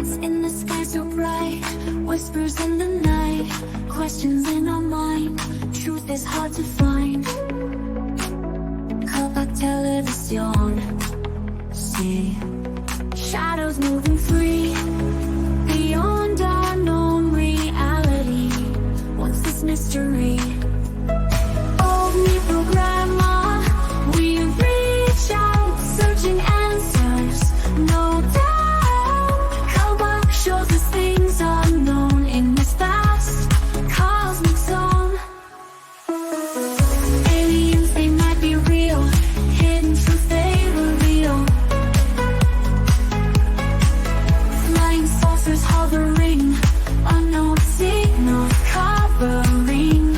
lights in the sky so bright, whispers in the night, questions in our mind, truth is hard to find. Kapag televisión, see shadows moving free, beyond our known reality. What's this mystery? Programa, we reach out, searching answers, no doubt. Kabak shows us things unknown in this vast cosmic zone. Aliens, they might be real, hidden truth they reveal. Flying saucers hovering, unknown signals covering.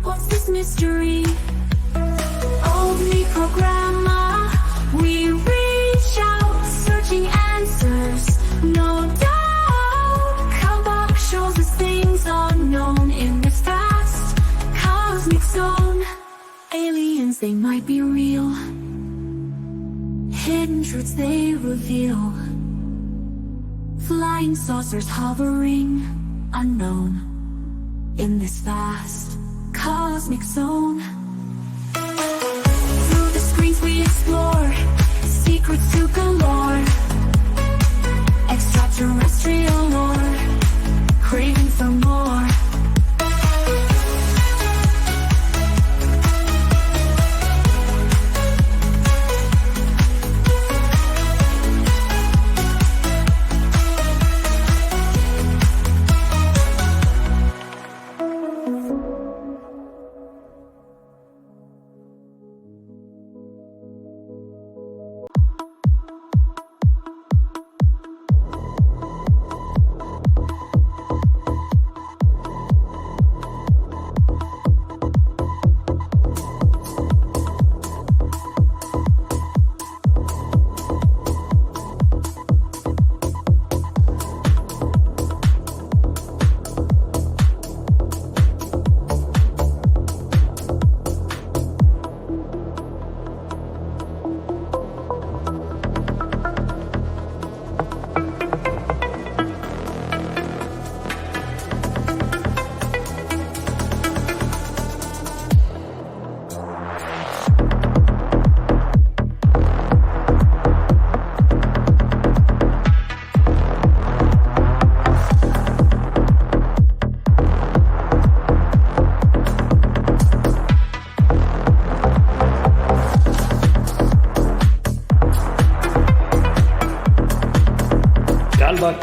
What's this mystery? Ovni Programa, we reach out, searching answers, no doubt. Kabak shows us things unknown in this vast cosmic zone. Aliens, they might be real, hidden truths they reveal. Flying saucers hovering, unknown in this vast cosmic zone. Through the screens we explore, secrets to galore. Extraterrestrial lore, craving for more.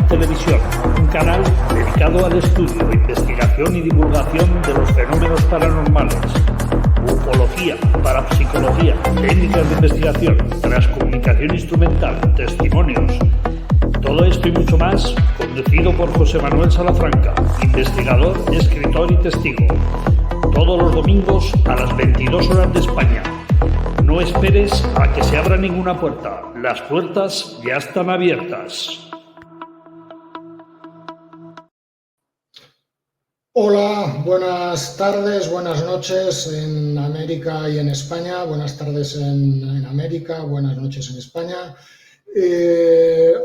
Televisión, un canal dedicado al estudio, investigación y divulgación de los fenómenos paranormales, ufología, parapsicología, técnicas de investigación, transcomunicación instrumental, testimonios. Todo esto y mucho más, conducido por José Manuel Salafranca, investigador, escritor y testigo. Todos los domingos a las 22 horas de España. No esperes a que se abra ninguna puerta. Las puertas ya están abiertas. Hola, buenas tardes, buenas noches en América y en España. Buenas tardes en América, buenas noches en España.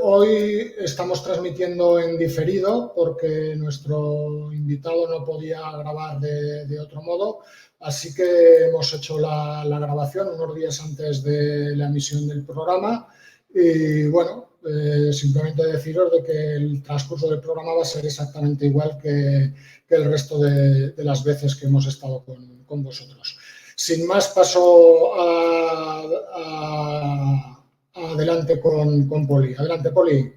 Hoy estamos transmitiendo en diferido porque nuestro invitado no podía grabar de otro modo, así que hemos hecho la grabación unos días antes de la emisión del programa y bueno, simplemente deciros de que el transcurso del programa va a ser exactamente igual que el resto de las veces que hemos estado con vosotros. Sin más, paso adelante con Poli. Adelante, Poli.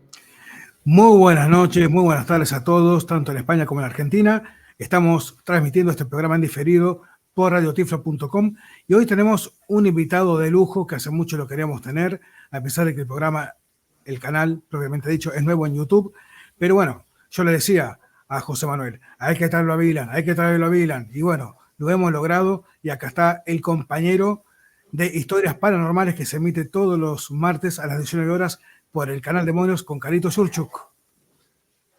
Muy buenas noches, muy buenas tardes a todos, tanto en España como en Argentina. Estamos transmitiendo este programa en diferido por radiotiflo.com y hoy tenemos un invitado de lujo que hace mucho lo queríamos tener, a pesar de que el programa, el canal, propiamente dicho, es nuevo en YouTube. Pero bueno, Yo le decía a José Manuel, hay que traerlo a Vilan, hay que traerlo a Vilan. Y bueno, lo hemos logrado y acá está el compañero de Historias Paranormales que se emite todos los martes a las 19 horas por el canal Demonios con Carlitos Urchuk.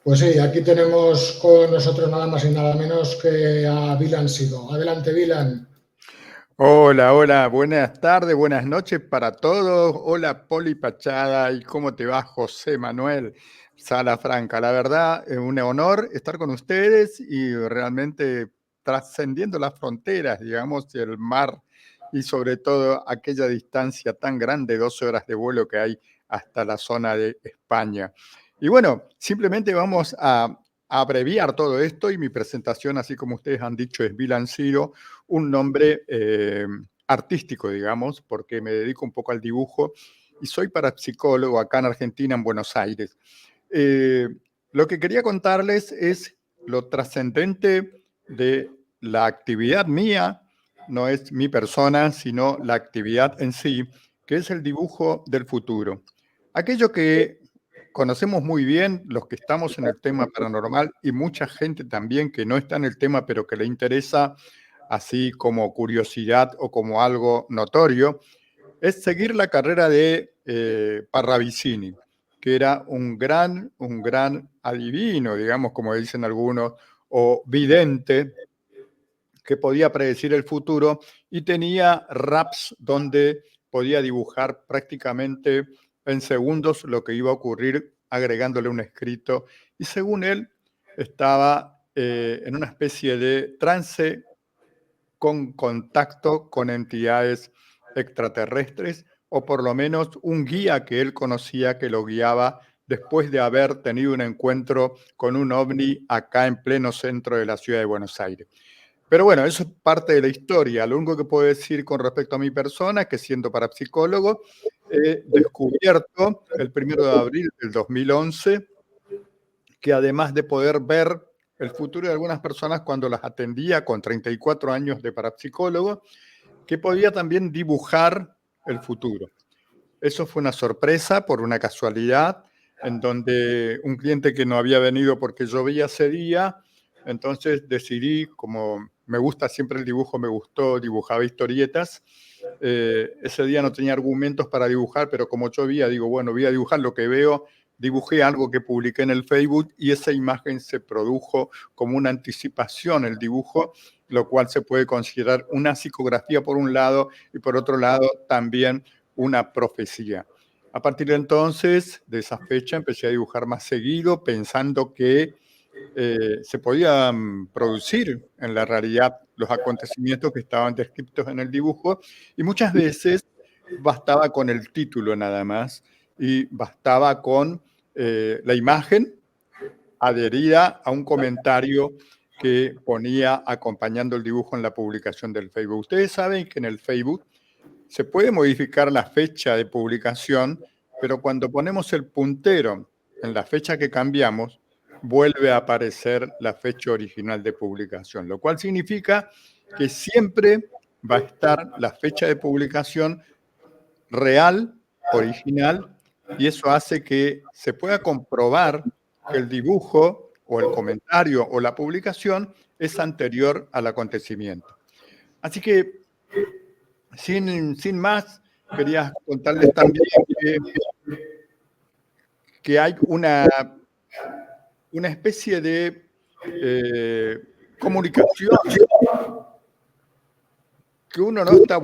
Pues sí, aquí tenemos con nosotros nada más y nada menos que a Vilan Sido. Adelante, Vilan. Hola, hola, buenas tardes, buenas noches para todos. Hola, Poli Pachada, ¿y cómo te va, José Manuel Salafranca? La verdad, es un honor estar con ustedes y realmente trascendiendo las fronteras, digamos, el mar y sobre todo aquella distancia tan grande, 12 horas de vuelo que hay hasta la zona de España. Y bueno, simplemente vamos a abreviar todo esto y mi presentación, así como ustedes han dicho, es Vilan Ciro, un nombre artístico, digamos, porque me dedico un poco al dibujo y soy parapsicólogo acá en Argentina, en Buenos Aires. Lo que quería contarles es lo trascendente de la actividad mía, no es mi persona, sino la actividad en sí, que es el dibujo del futuro. Aquello que conocemos muy bien los que estamos en el tema paranormal y mucha gente también que no está en el tema pero que le interesa así como curiosidad o como algo notorio, es seguir la carrera de Parravicini, que era un gran adivino, digamos, como dicen algunos, o vidente, que podía predecir el futuro y tenía raps donde podía dibujar prácticamente en segundos lo que iba a ocurrir agregándole un escrito. Y según él, estaba en una especie de trance con contacto con entidades extraterrestres, o por lo menos un guía que él conocía que lo guiaba después de haber tenido un encuentro con un ovni acá en pleno centro de la ciudad de Buenos Aires. Pero bueno, eso es parte de la historia. Lo único que puedo decir con respecto a mi persona es que siendo parapsicólogo he descubierto el 1 de abril del 2011 que además de poder ver el futuro de algunas personas cuando las atendía con 34 años de parapsicólogo, que podía también dibujar el futuro. Eso fue una sorpresa por una casualidad, en donde un cliente que no había venido porque llovía ese día, entonces decidí, como me gusta siempre el dibujo, me gustó, dibujaba historietas. Ese día no tenía argumentos para dibujar, pero como llovía, digo, bueno, voy a dibujar lo que veo. Dibujé algo que publiqué en el Facebook y esa imagen se produjo como una anticipación, el dibujo, lo cual se puede considerar una psicografía por un lado y por otro lado también una profecía. A partir de entonces, de esa fecha, empecé a dibujar más seguido, pensando que se podían producir en la realidad los acontecimientos que estaban descritos en el dibujo, y muchas veces bastaba con el título nada más, y bastaba con la imagen adherida a un comentario que ponía acompañando el dibujo en la publicación del Facebook. Ustedes saben que en el Facebook se puede modificar la fecha de publicación, pero cuando ponemos el puntero en la fecha que cambiamos, vuelve a aparecer la fecha original de publicación, lo cual significa que siempre va a estar la fecha de publicación real, original, y eso hace que se pueda comprobar que el dibujo o el comentario o la publicación es anterior al acontecimiento. Así que sin más, quería contarles también que hay una especie de comunicación que uno no está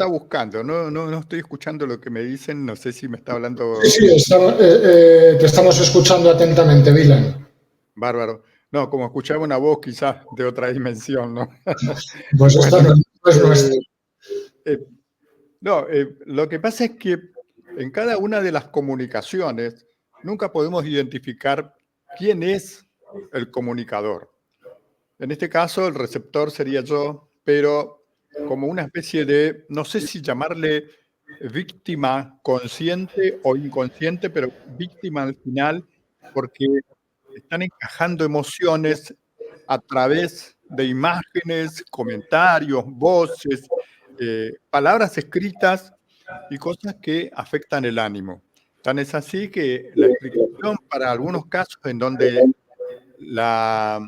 buscando. No estoy escuchando lo que me dicen, no sé si me está hablando. Sí, te estamos escuchando atentamente, Vilan. Bárbaro. No, como escuchaba una voz quizás de otra dimensión, ¿no? Pues bueno, esta no es nuestra. Lo que pasa es que en cada una de las comunicaciones nunca podemos identificar quién es el comunicador. En este caso, el receptor sería yo, pero como una especie de, no sé si llamarle víctima consciente o inconsciente, pero víctima al final, porque están encajando emociones a través de imágenes, comentarios, voces, palabras escritas y cosas que afectan el ánimo. Tan es así que la explicación para algunos casos en donde la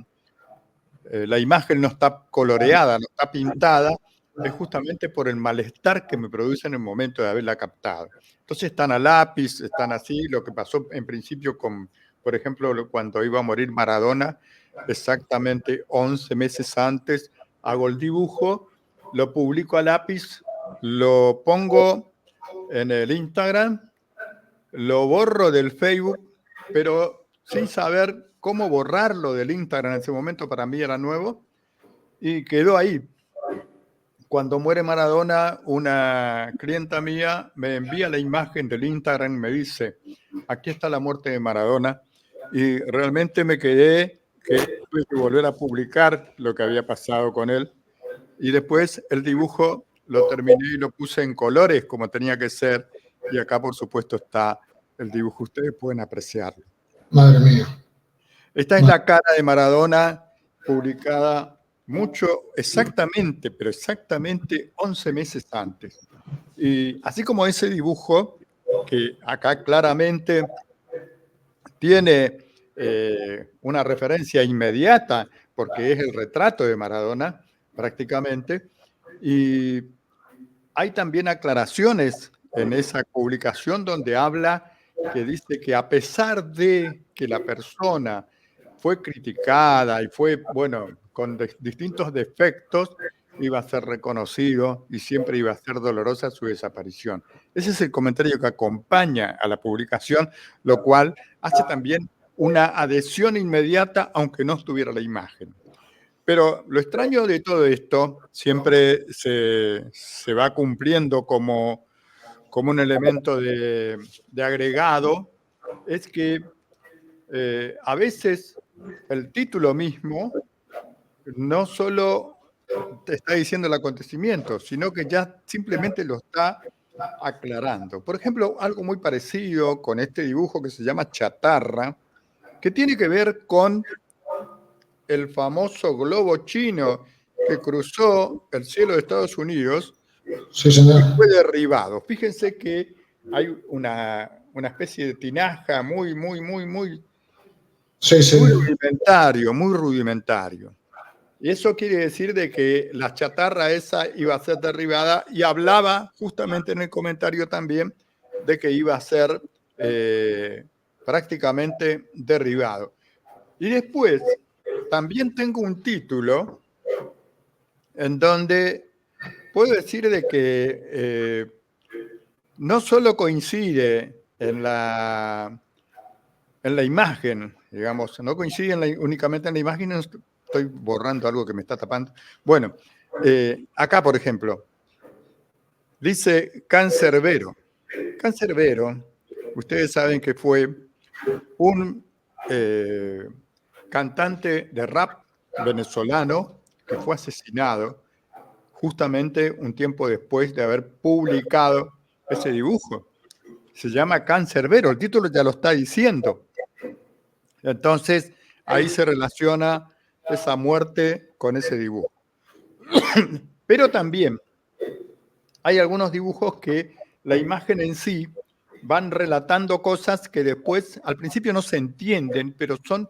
imagen no está coloreada, no está pintada, es justamente por el malestar que me produce en el momento de haberla captado. Entonces están a lápiz, están así, lo que pasó en principio con, por ejemplo, cuando iba a morir Maradona, exactamente 11 meses antes, hago el dibujo, lo publico a lápiz, lo pongo en el Instagram, lo borro del Facebook, pero sin saber cómo borrarlo del Instagram en ese momento, para mí era nuevo, y quedó ahí. Cuando muere Maradona, una clienta mía me envía la imagen del Instagram y me dice, aquí está la muerte de Maradona, y realmente me quedé que tuve que volver a publicar lo que había pasado con él, y después el dibujo lo terminé y lo puse en colores como tenía que ser, y acá por supuesto está el dibujo, ustedes pueden apreciarlo. Madre mía. Esta es la cara de Maradona publicada exactamente, pero exactamente 11 meses antes. Y así como ese dibujo, que acá claramente tiene una referencia inmediata, porque es el retrato de Maradona, prácticamente, y hay también aclaraciones en esa publicación donde habla que dice que a pesar de que la persona fue criticada y fue, bueno, con distintos defectos, iba a ser reconocido y siempre iba a ser dolorosa su desaparición. Ese es el comentario que acompaña a la publicación, lo cual hace también una adhesión inmediata, aunque no estuviera la imagen. Pero lo extraño de todo esto siempre se va cumpliendo como un elemento de agregado, es que a veces el título mismo no solo te está diciendo el acontecimiento, sino que ya simplemente lo está aclarando. Por ejemplo, algo muy parecido con este dibujo que se llama Chatarra, que tiene que ver con el famoso globo chino que cruzó el cielo de Estados Unidos Sí, señor. y fue derribado. Fíjense que hay una especie de tinaja muy Sí, sí. muy rudimentario. Y eso quiere decir de que la chatarra esa iba a ser derribada, y hablaba justamente en el comentario también de que iba a ser prácticamente derribado. Y después también tengo un título en donde puedo decir de que no solo coincide en la imagen, digamos, no coincide únicamente en la imagen. Estoy borrando algo que me está tapando. Bueno, acá, por ejemplo, dice Cancerbero. Cancerbero, ustedes saben que fue un cantante de rap venezolano que fue asesinado justamente un tiempo después de haber publicado ese dibujo. Se llama Cancerbero, el título ya lo está diciendo. Entonces, ahí se relaciona esa muerte con ese dibujo. Pero también hay algunos dibujos que la imagen en sí van relatando cosas que después, al principio no se entienden, pero son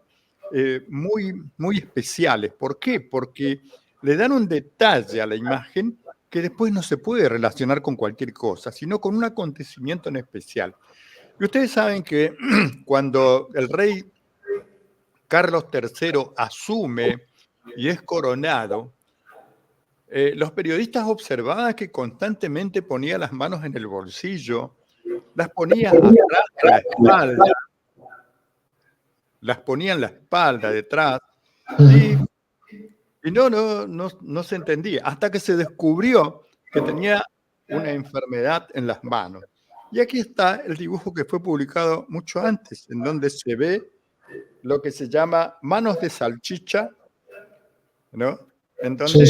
muy especiales. ¿Por qué? Porque le dan un detalle a la imagen que después no se puede relacionar con cualquier cosa, sino con un acontecimiento en especial. Y ustedes saben que cuando el rey Carlos III asume y es coronado, los periodistas observaban que constantemente ponía las manos en el bolsillo, las ponía atrás de la espalda, las ponía en la espalda, detrás, y no se entendía, hasta que se descubrió que tenía una enfermedad en las manos. Y aquí está el dibujo que fue publicado mucho antes, en donde se ve lo que se llama manos de salchicha, ¿no? En donde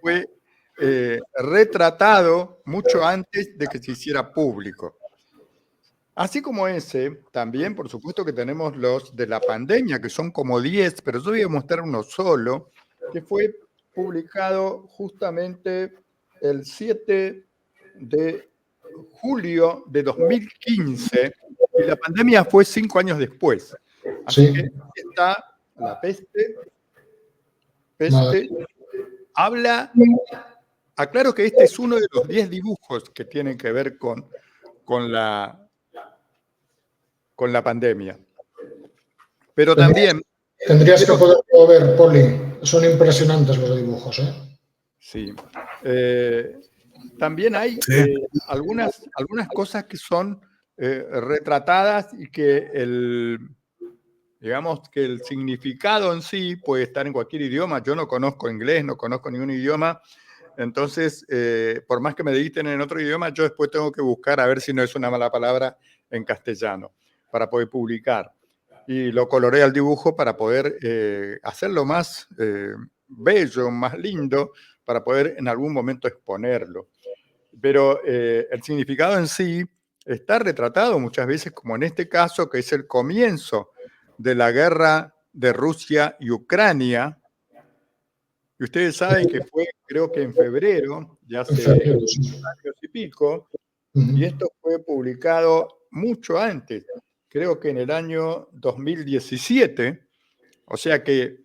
fue retratado mucho antes de que se hiciera público. Así como ese, también por supuesto que tenemos los de la pandemia, que son como 10, pero yo voy a mostrar uno solo, que fue publicado justamente el 7 de julio de 2015 y la pandemia fue 5 años después. Así Sí. que está la peste. Madre. Habla, aclaro que este es uno de los 10 dibujos que tienen que ver con la pandemia. Pero también... Tendrías que poderlo ver, Poli. Son impresionantes los dibujos, ¿eh? Sí. También hay algunas cosas que son retratadas y que digamos que el significado en sí puede estar en cualquier idioma. Yo no conozco inglés, no conozco ningún idioma. Entonces, por más que me editen en otro idioma, yo después tengo que buscar a ver si no es una mala palabra en castellano para poder publicar. Y lo coloreé al dibujo para poder hacerlo más bello, más lindo, para poder en algún momento exponerlo. Pero el significado en sí está retratado muchas veces, como en este caso, que es el comienzo de la guerra de Rusia y Ucrania. Y ustedes saben que fue, creo que en febrero, de hace años y pico, y esto fue publicado mucho antes, creo que en el año 2017, o sea que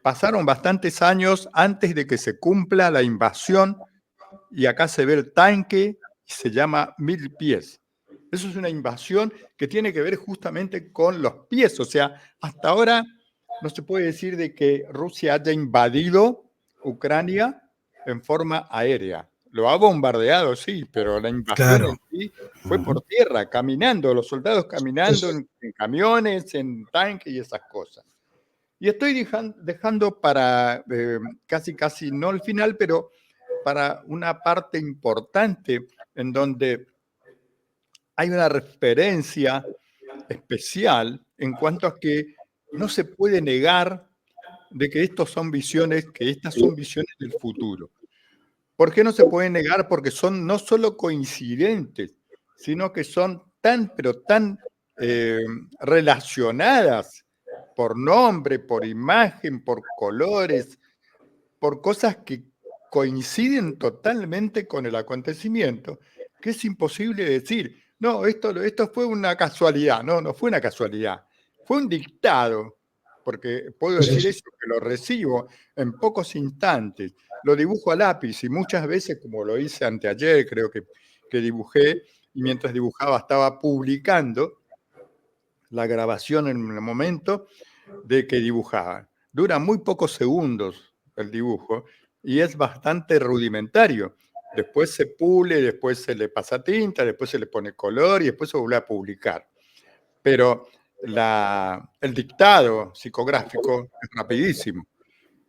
pasaron bastantes años antes de que se cumpla la invasión, y acá se ve el tanque y se llama 1000 pies. Eso es una invasión que tiene que ver justamente con los pies, o sea, hasta ahora no se puede decir de que Rusia haya invadido Ucrania en forma aérea. Lo ha bombardeado, sí, pero la invasión en sí fue por tierra, caminando, los soldados caminando en camiones, en tanques y esas cosas. Y estoy dejando para casi no el final, pero para una parte importante en donde hay una referencia especial en cuanto a que no se puede negar de que estas son visiones del futuro. ¿Por qué no se puede negar? Porque son no solo coincidentes, sino que son pero tan relacionadas por nombre, por imagen, por colores, por cosas que coinciden totalmente con el acontecimiento, que es imposible decir, no, esto fue una casualidad. No, no fue una casualidad, fue un dictado, porque puedo decir eso, que lo recibo en pocos instantes, lo dibujo a lápiz y muchas veces, como lo hice anteayer, creo que dibujé, y mientras dibujaba estaba publicando la grabación en el momento de que dibujaba. Dura muy pocos segundos el dibujo y es bastante rudimentario. Después se pule, después se le pasa tinta, después se le pone color y después se vuelve a publicar. Pero el dictado psicográfico es rapidísimo.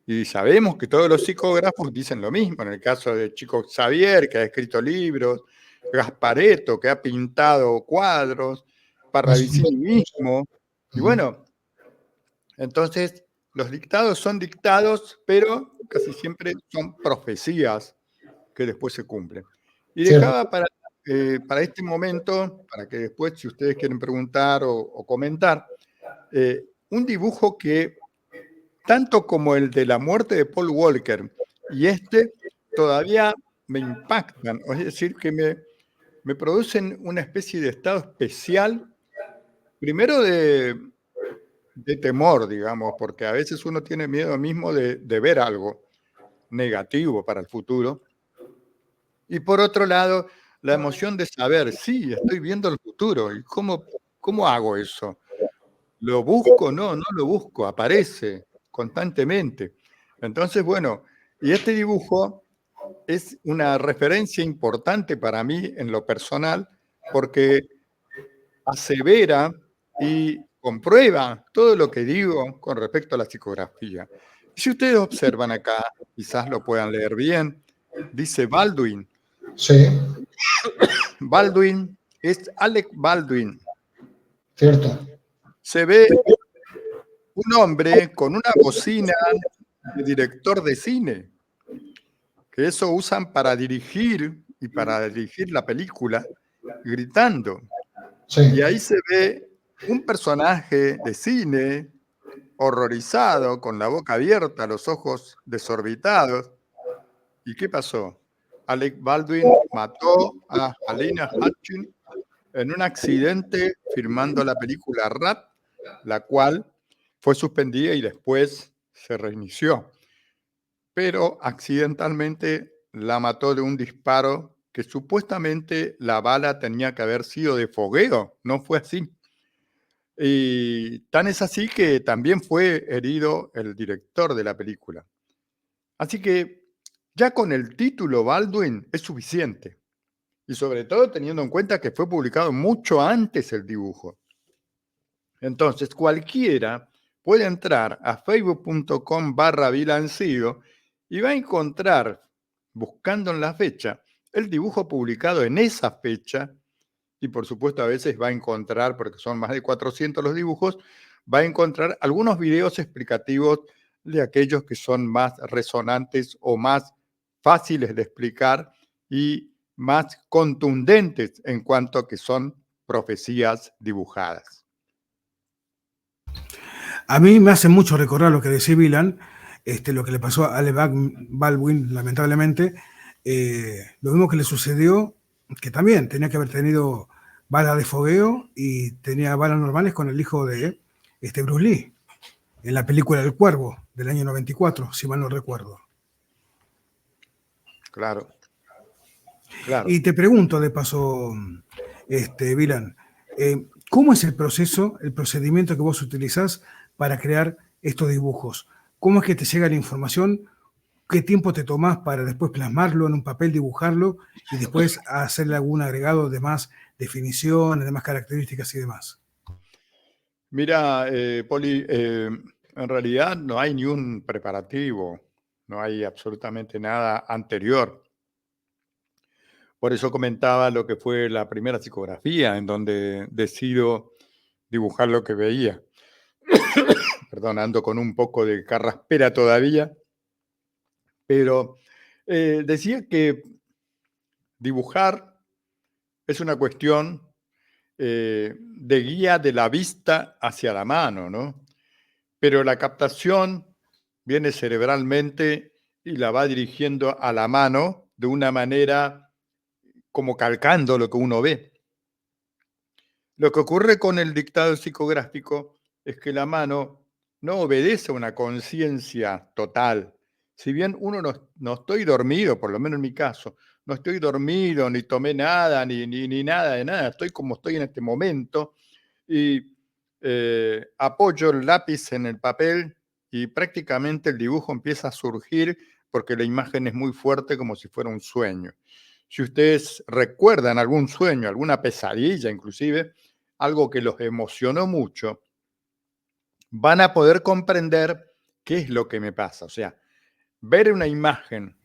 Y sabemos que todos los psicógrafos dicen lo mismo. En el caso de Chico Xavier, que ha escrito libros, Gasparetto, que ha pintado cuadros, Parravicini mismo. Y bueno, entonces los dictados son dictados, pero casi siempre son profecías que después se cumplen. Y dejaba para este momento, para que después, si ustedes quieren preguntar o comentar, un dibujo que, tanto como el de la muerte de Paul Walker y todavía me impactan, es decir, que me producen una especie de estado especial, primero de temor, digamos, porque a veces uno tiene miedo mismo de ver algo negativo para el futuro. Y por otro lado, la emoción de saber, sí, estoy viendo el futuro. ¿Y cómo hago eso? ¿Lo busco? No lo busco, aparece constantemente. Entonces, bueno, y este dibujo es una referencia importante para mí en lo personal, porque asevera y comprueba todo lo que digo con respecto a la psicografía. Si ustedes observan acá, quizás lo puedan leer bien, dice Baldwin. Sí. Baldwin es Alec Baldwin. Cierto. Se ve un hombre con una bocina de director de cine, que eso usan para dirigir y para dirigir la película, gritando. Sí. Y ahí se ve un personaje de cine horrorizado, con la boca abierta, los ojos desorbitados. ¿Y qué pasó? Alec Baldwin mató a Halyna Hutchins en un accidente filmando la película Rat, la cual fue suspendida y después se reinició. Pero accidentalmente la mató de un disparo que supuestamente la bala tenía que haber sido de fogueo, no fue así. Y tan es así que también fue herido el director de la película. Así que ya con el título Baldwin es suficiente. Y sobre todo teniendo en cuenta que fue publicado mucho antes el dibujo. Entonces cualquiera puede entrar a facebook.com/Bilancido y va a encontrar, buscando en la fecha, el dibujo publicado en esa fecha. Y por supuesto a veces va a encontrar, porque son más de 400 los dibujos, va a encontrar algunos videos explicativos de aquellos que son más resonantes o más fáciles de explicar y más contundentes en cuanto a que son profecías dibujadas. A mí me hace mucho recordar lo que decía Vilan, lo que le pasó a Alec Baldwin, lamentablemente, lo mismo que le sucedió, que también tenía que haber tenido balas de fogueo y tenía balas normales con el hijo de Bruce Lee, en la película El Cuervo, del año 94, si mal no recuerdo. Claro. Claro. Y te pregunto, de paso, Vilan, ¿cómo es el proceso, el procedimiento que vos utilizás para crear estos dibujos? ¿Cómo es que te llega la información? ¿Qué tiempo te tomás para después plasmarlo en un papel, dibujarlo y después hacerle algún agregado de más definición, de más características y demás? Mira, Poli, en realidad no hay ni un preparativo, no hay absolutamente nada anterior. Por eso comentaba lo que fue la primera psicografía, en donde decido dibujar lo que veía. Perdón, ando con un poco de carraspera todavía, pero decía que dibujar es una cuestión de guía de la vista hacia la mano, ¿no? Pero la captación viene cerebralmente y la va dirigiendo a la mano de una manera como calcando lo que uno ve. Lo que ocurre con el dictado psicográfico es que la mano no obedece a una conciencia total. Si bien uno no estoy dormido, por lo menos en mi caso, no estoy dormido, ni tomé nada, ni nada de nada, estoy como estoy en este momento y apoyo el lápiz en el papel y prácticamente el dibujo empieza a surgir porque la imagen es muy fuerte como si fuera un sueño. Si ustedes recuerdan algún sueño, alguna pesadilla inclusive, algo que los emocionó mucho, van a poder comprender qué es lo que me pasa. O sea, ver una imagen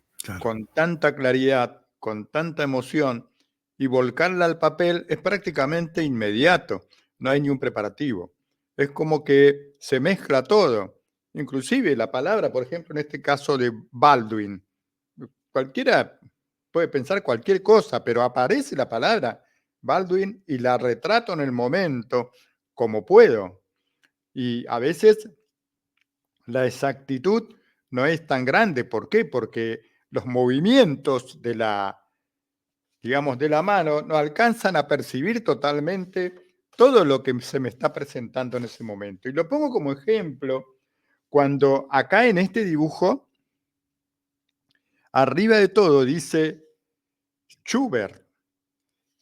con tanta claridad, con tanta emoción y volcarla al papel es prácticamente inmediato. No hay ni un preparativo. Es como que se mezcla todo. Inclusive la palabra, por ejemplo, en este caso de Baldwin. Cualquiera puede pensar cualquier cosa, pero aparece la palabra Baldwin y la retrato en el momento como puedo. Y a veces la exactitud no es tan grande. ¿Por qué? Porque los movimientos de la, digamos, de la mano no alcanzan a percibir totalmente todo lo que se me está presentando en ese momento. Y lo pongo como ejemplo cuando acá en este dibujo, arriba de todo dice Schubert.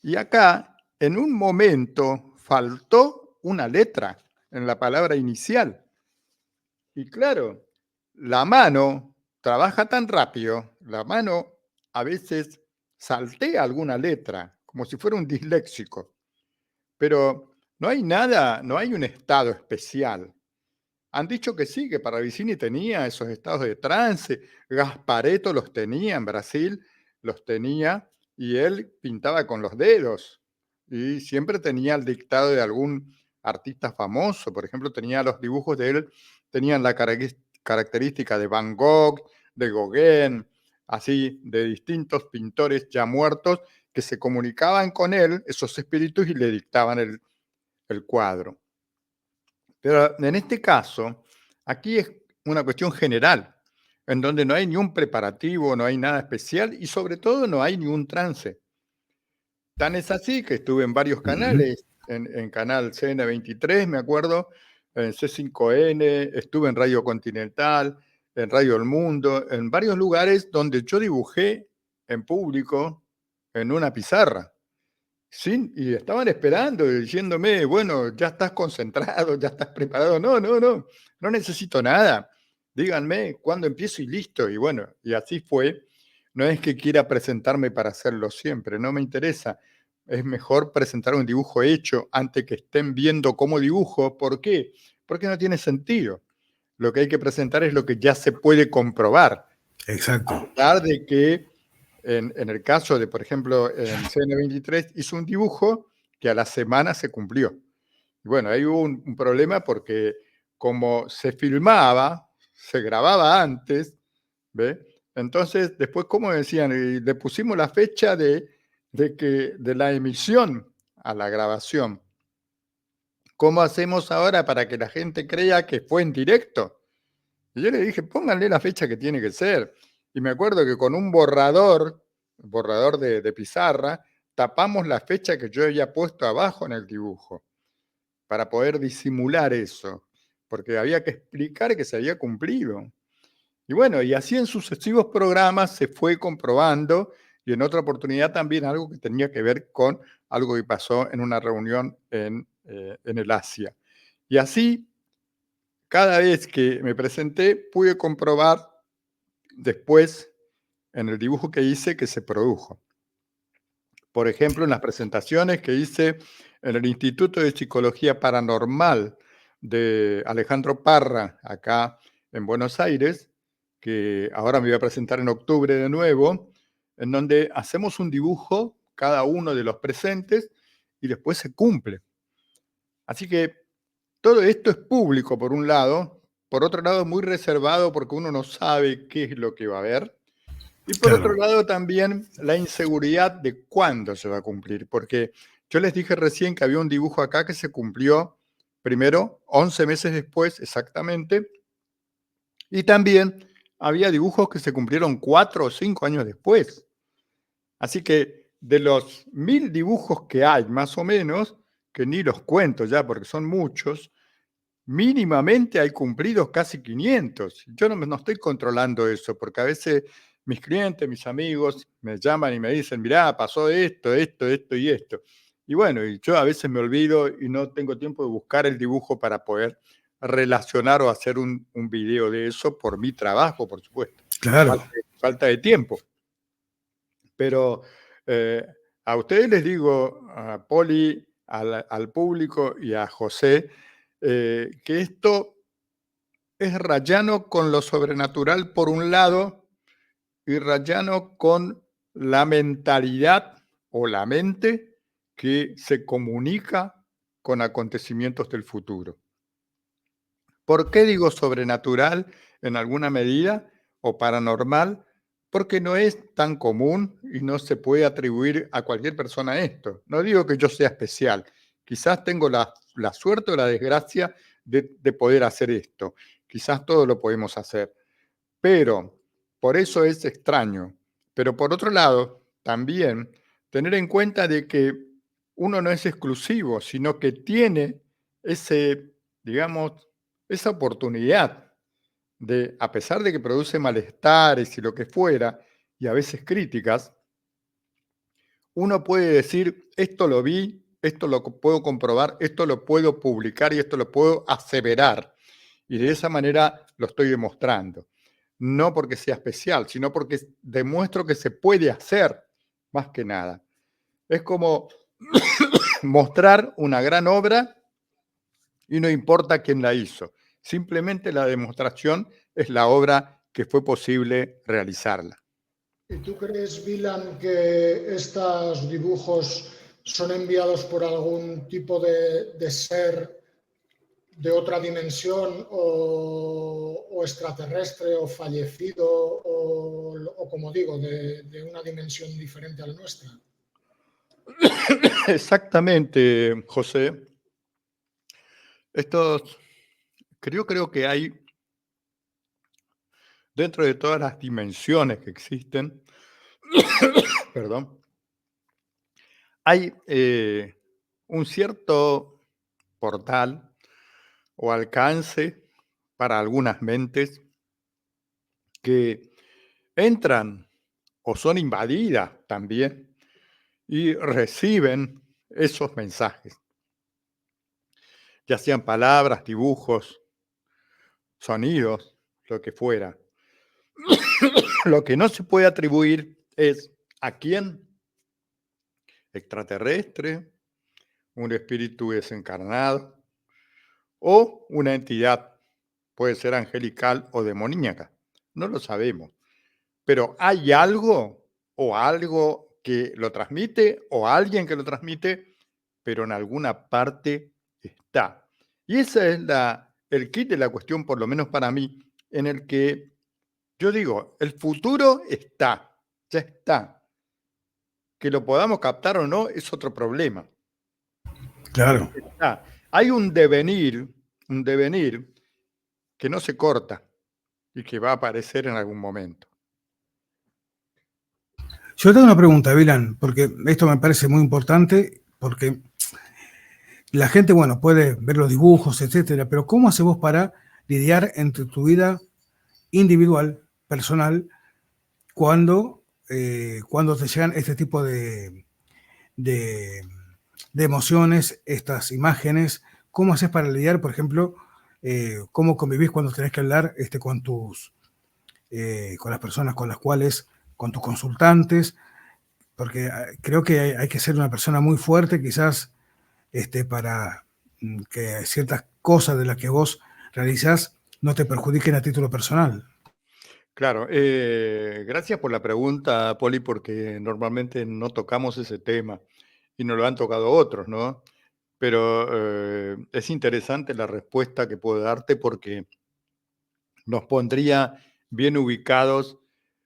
Y acá, en un momento, faltó una letra en la palabra inicial. Y claro, la mano trabaja tan rápido, la mano a veces saltea alguna letra, como si fuera un disléxico. Pero no hay nada, no hay un estado especial. Han dicho que sí, que Parravicini tenía esos estados de trance, Gasparetto los tenía en Brasil, los tenía, y él pintaba con los dedos. Y siempre tenía el dictado de algún artista famoso. Por ejemplo, tenía los dibujos de él, tenían la característica de Van Gogh, de Gauguin, así, de distintos pintores ya muertos que se comunicaban con él, esos espíritus, y le dictaban el cuadro. Pero en este caso, aquí es una cuestión general. en donde no hay ni un preparativo, no hay nada especial y sobre todo no hay ni un trance. Tan es así que estuve en varios canales, en canal CN23, me acuerdo, en C5N, estuve en Radio Continental, en Radio El Mundo, en varios lugares donde yo dibujé en público en una pizarra. Y estaban esperando, diciéndome, bueno, ya estás concentrado, ya estás preparado. No, no, no, no necesito nada. Díganme cuándo empiezo y listo. Y bueno, y así fue. No es que quiera presentarme para hacerlo siempre, no me interesa. Es mejor presentar un dibujo hecho antes que estén viendo cómo dibujo. ¿Por qué? Porque no tiene sentido. Lo que hay que presentar es lo que ya se puede comprobar. Exacto. A pesar de que en el caso de, por ejemplo, en CN23 hizo un dibujo que a la semana se cumplió. Y bueno, ahí hubo un problema porque como se filmaba, se grababa antes, ¿ve? Entonces, después, como decían, y le pusimos la fecha de la emisión a la grabación. ¿Cómo hacemos ahora para que la gente crea que fue en directo? Y yo le dije, pónganle la fecha que tiene que ser. Y me acuerdo que con un borrador de pizarra, tapamos la fecha que yo había puesto abajo en el dibujo, para poder disimular eso, porque había que explicar que se había cumplido. Y bueno, y así en sucesivos programas se fue comprobando, y en otra oportunidad también algo que tenía que ver con algo que pasó en una reunión en el Asia. Y así, cada vez que me presenté, pude comprobar después en el dibujo que hice que se produjo. Por ejemplo, en las presentaciones que hice en el Instituto de Psicología Paranormal de Alejandro Parra, acá en Buenos Aires, que ahora me voy a presentar en octubre de nuevo, en donde hacemos un dibujo, cada uno de los presentes, y después se cumple. Así que todo esto es público, por un lado, por otro lado, muy reservado porque uno no sabe qué es lo que va a haber. Y por Claro. otro lado también la inseguridad de cuándo se va a cumplir, porque yo les dije recién que había un dibujo acá que se cumplió primero 11 meses después exactamente, y también había dibujos que se cumplieron 4 o 5 años después. Así que de los 1000 dibujos que hay, más o menos, que ni los cuento ya porque son muchos, mínimamente hay cumplidos casi 500. Yo no estoy controlando eso, porque a veces mis clientes, mis amigos me llaman y me dicen, mirá, pasó esto, esto, esto y esto. Y bueno, y yo a veces me olvido y no tengo tiempo de buscar el dibujo para poder relacionar o hacer un video de eso por mi trabajo, por supuesto. Claro. Falta de tiempo. Pero a ustedes les digo, a Poli, al público y a José, que esto es rayano con lo sobrenatural por un lado y rayano con la mentalidad o la mente que se comunica con acontecimientos del futuro. ¿Por qué digo sobrenatural en alguna medida o paranormal? Porque no es tan común y no se puede atribuir a cualquier persona esto. No digo que yo sea especial, quizás tengo la suerte o la desgracia de poder hacer esto. Quizás todo lo podemos hacer, pero por eso es extraño. Pero por otro lado, también tener en cuenta de que uno no es exclusivo, sino que tiene ese, digamos, esa oportunidad de, a pesar de que produce malestares y lo que fuera, y a veces críticas, uno puede decir, esto lo vi, esto lo puedo comprobar, esto lo puedo publicar y esto lo puedo aseverar. Y de esa manera lo estoy demostrando. No porque sea especial, sino porque demuestro que se puede hacer, más que nada. Es como mostrar una gran obra y no importa quién la hizo. Simplemente la demostración es la obra que fue posible realizarla. ¿Y tú crees, Vilan, que estos dibujos son enviados por algún tipo de ser de otra dimensión o extraterrestre o fallecido o como digo, de una dimensión diferente a la nuestra? Exactamente, José. Creo que hay dentro de todas las dimensiones que existen, perdón, hay un cierto portal o alcance para algunas mentes que entran o son invadidas también y reciben esos mensajes, ya sean palabras, dibujos, sonidos, lo que fuera. Lo que no se puede atribuir es a quién, extraterrestre, un espíritu desencarnado o una entidad, puede ser angelical o demoníaca. No lo sabemos, pero hay algo o algo que lo transmite o alguien que lo transmite, pero en alguna parte está. Y ese es el kit de la cuestión, por lo menos para mí, en el que yo digo, el futuro está, ya está. Que lo podamos captar o no es otro problema. Claro. Está. Hay un devenir que no se corta y que va a aparecer en algún momento. Yo tengo una pregunta, Vilan, porque esto me parece muy importante, porque la gente, bueno, puede ver los dibujos, etcétera, pero ¿cómo haces vos para lidiar entre tu vida individual, personal, cuando te llegan este tipo de, de emociones, estas imágenes? ¿Cómo haces para lidiar, por ejemplo, cómo convivís cuando tenés que hablar con las personas con las cuales, con tus consultantes? Porque creo que hay que ser una persona muy fuerte, quizás, para que ciertas cosas de las que vos realizás no te perjudiquen a título personal. Claro, gracias por la pregunta, Poli, porque normalmente no tocamos ese tema y nos lo han tocado otros, ¿no? Pero es interesante la respuesta que puedo darte porque nos pondría bien ubicados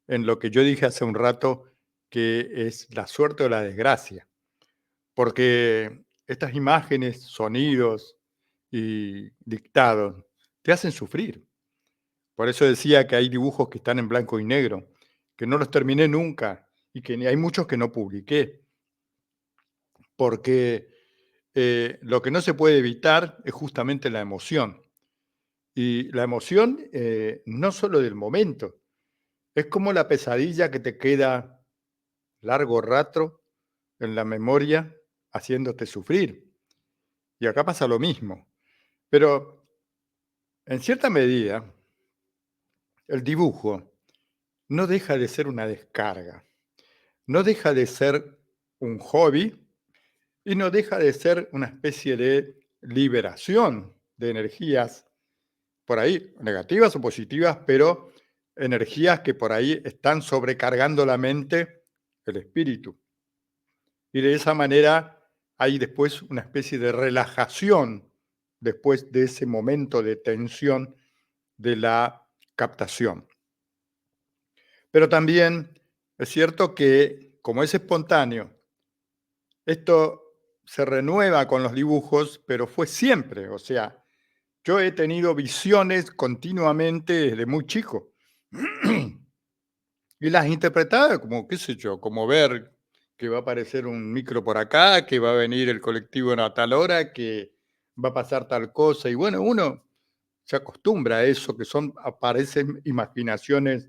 en lo que yo dije hace un rato, que es la suerte o la desgracia. Porque estas imágenes, sonidos y dictados te hacen sufrir. Por eso decía que hay dibujos que están en blanco y negro, que no los terminé nunca y que hay muchos que no publiqué. Porque lo que no se puede evitar es justamente la emoción. Y la emoción no solo del momento, es como la pesadilla que te queda largo rato en la memoria haciéndote sufrir. Y acá pasa lo mismo. Pero en cierta medida, el dibujo no deja de ser una descarga, no deja de ser un hobby y no deja de ser una especie de liberación de energías, por ahí negativas o positivas, pero energías que por ahí están sobrecargando la mente, el espíritu. Y de esa manera hay después una especie de relajación después de ese momento de tensión de la captación. Pero también es cierto que, como es espontáneo, esto se renueva con los dibujos, pero fue siempre. O sea, yo he tenido visiones continuamente desde muy chico. Y las interpretaba como, qué sé yo, como ver que va a aparecer un micro por acá, que va a venir el colectivo a tal hora, que va a pasar tal cosa. Y bueno, uno se acostumbra a eso, que aparecen imaginaciones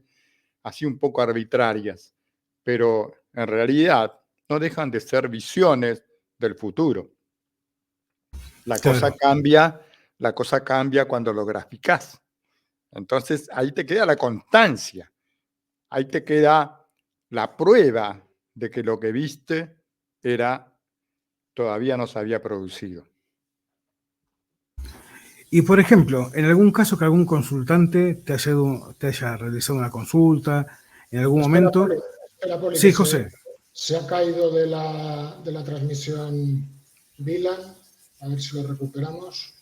así un poco arbitrarias, pero en realidad no dejan de ser visiones del futuro. Claro. La cosa cambia cuando lo graficás. Entonces ahí te queda la constancia, ahí te queda la prueba de que lo que viste todavía no se había producido. Y por ejemplo, en algún caso que algún consultante te haya realizado una consulta, en algún momento. Espera, Poli, Sí, que José. se ha caído de la transmisión Vilan. A ver si lo recuperamos.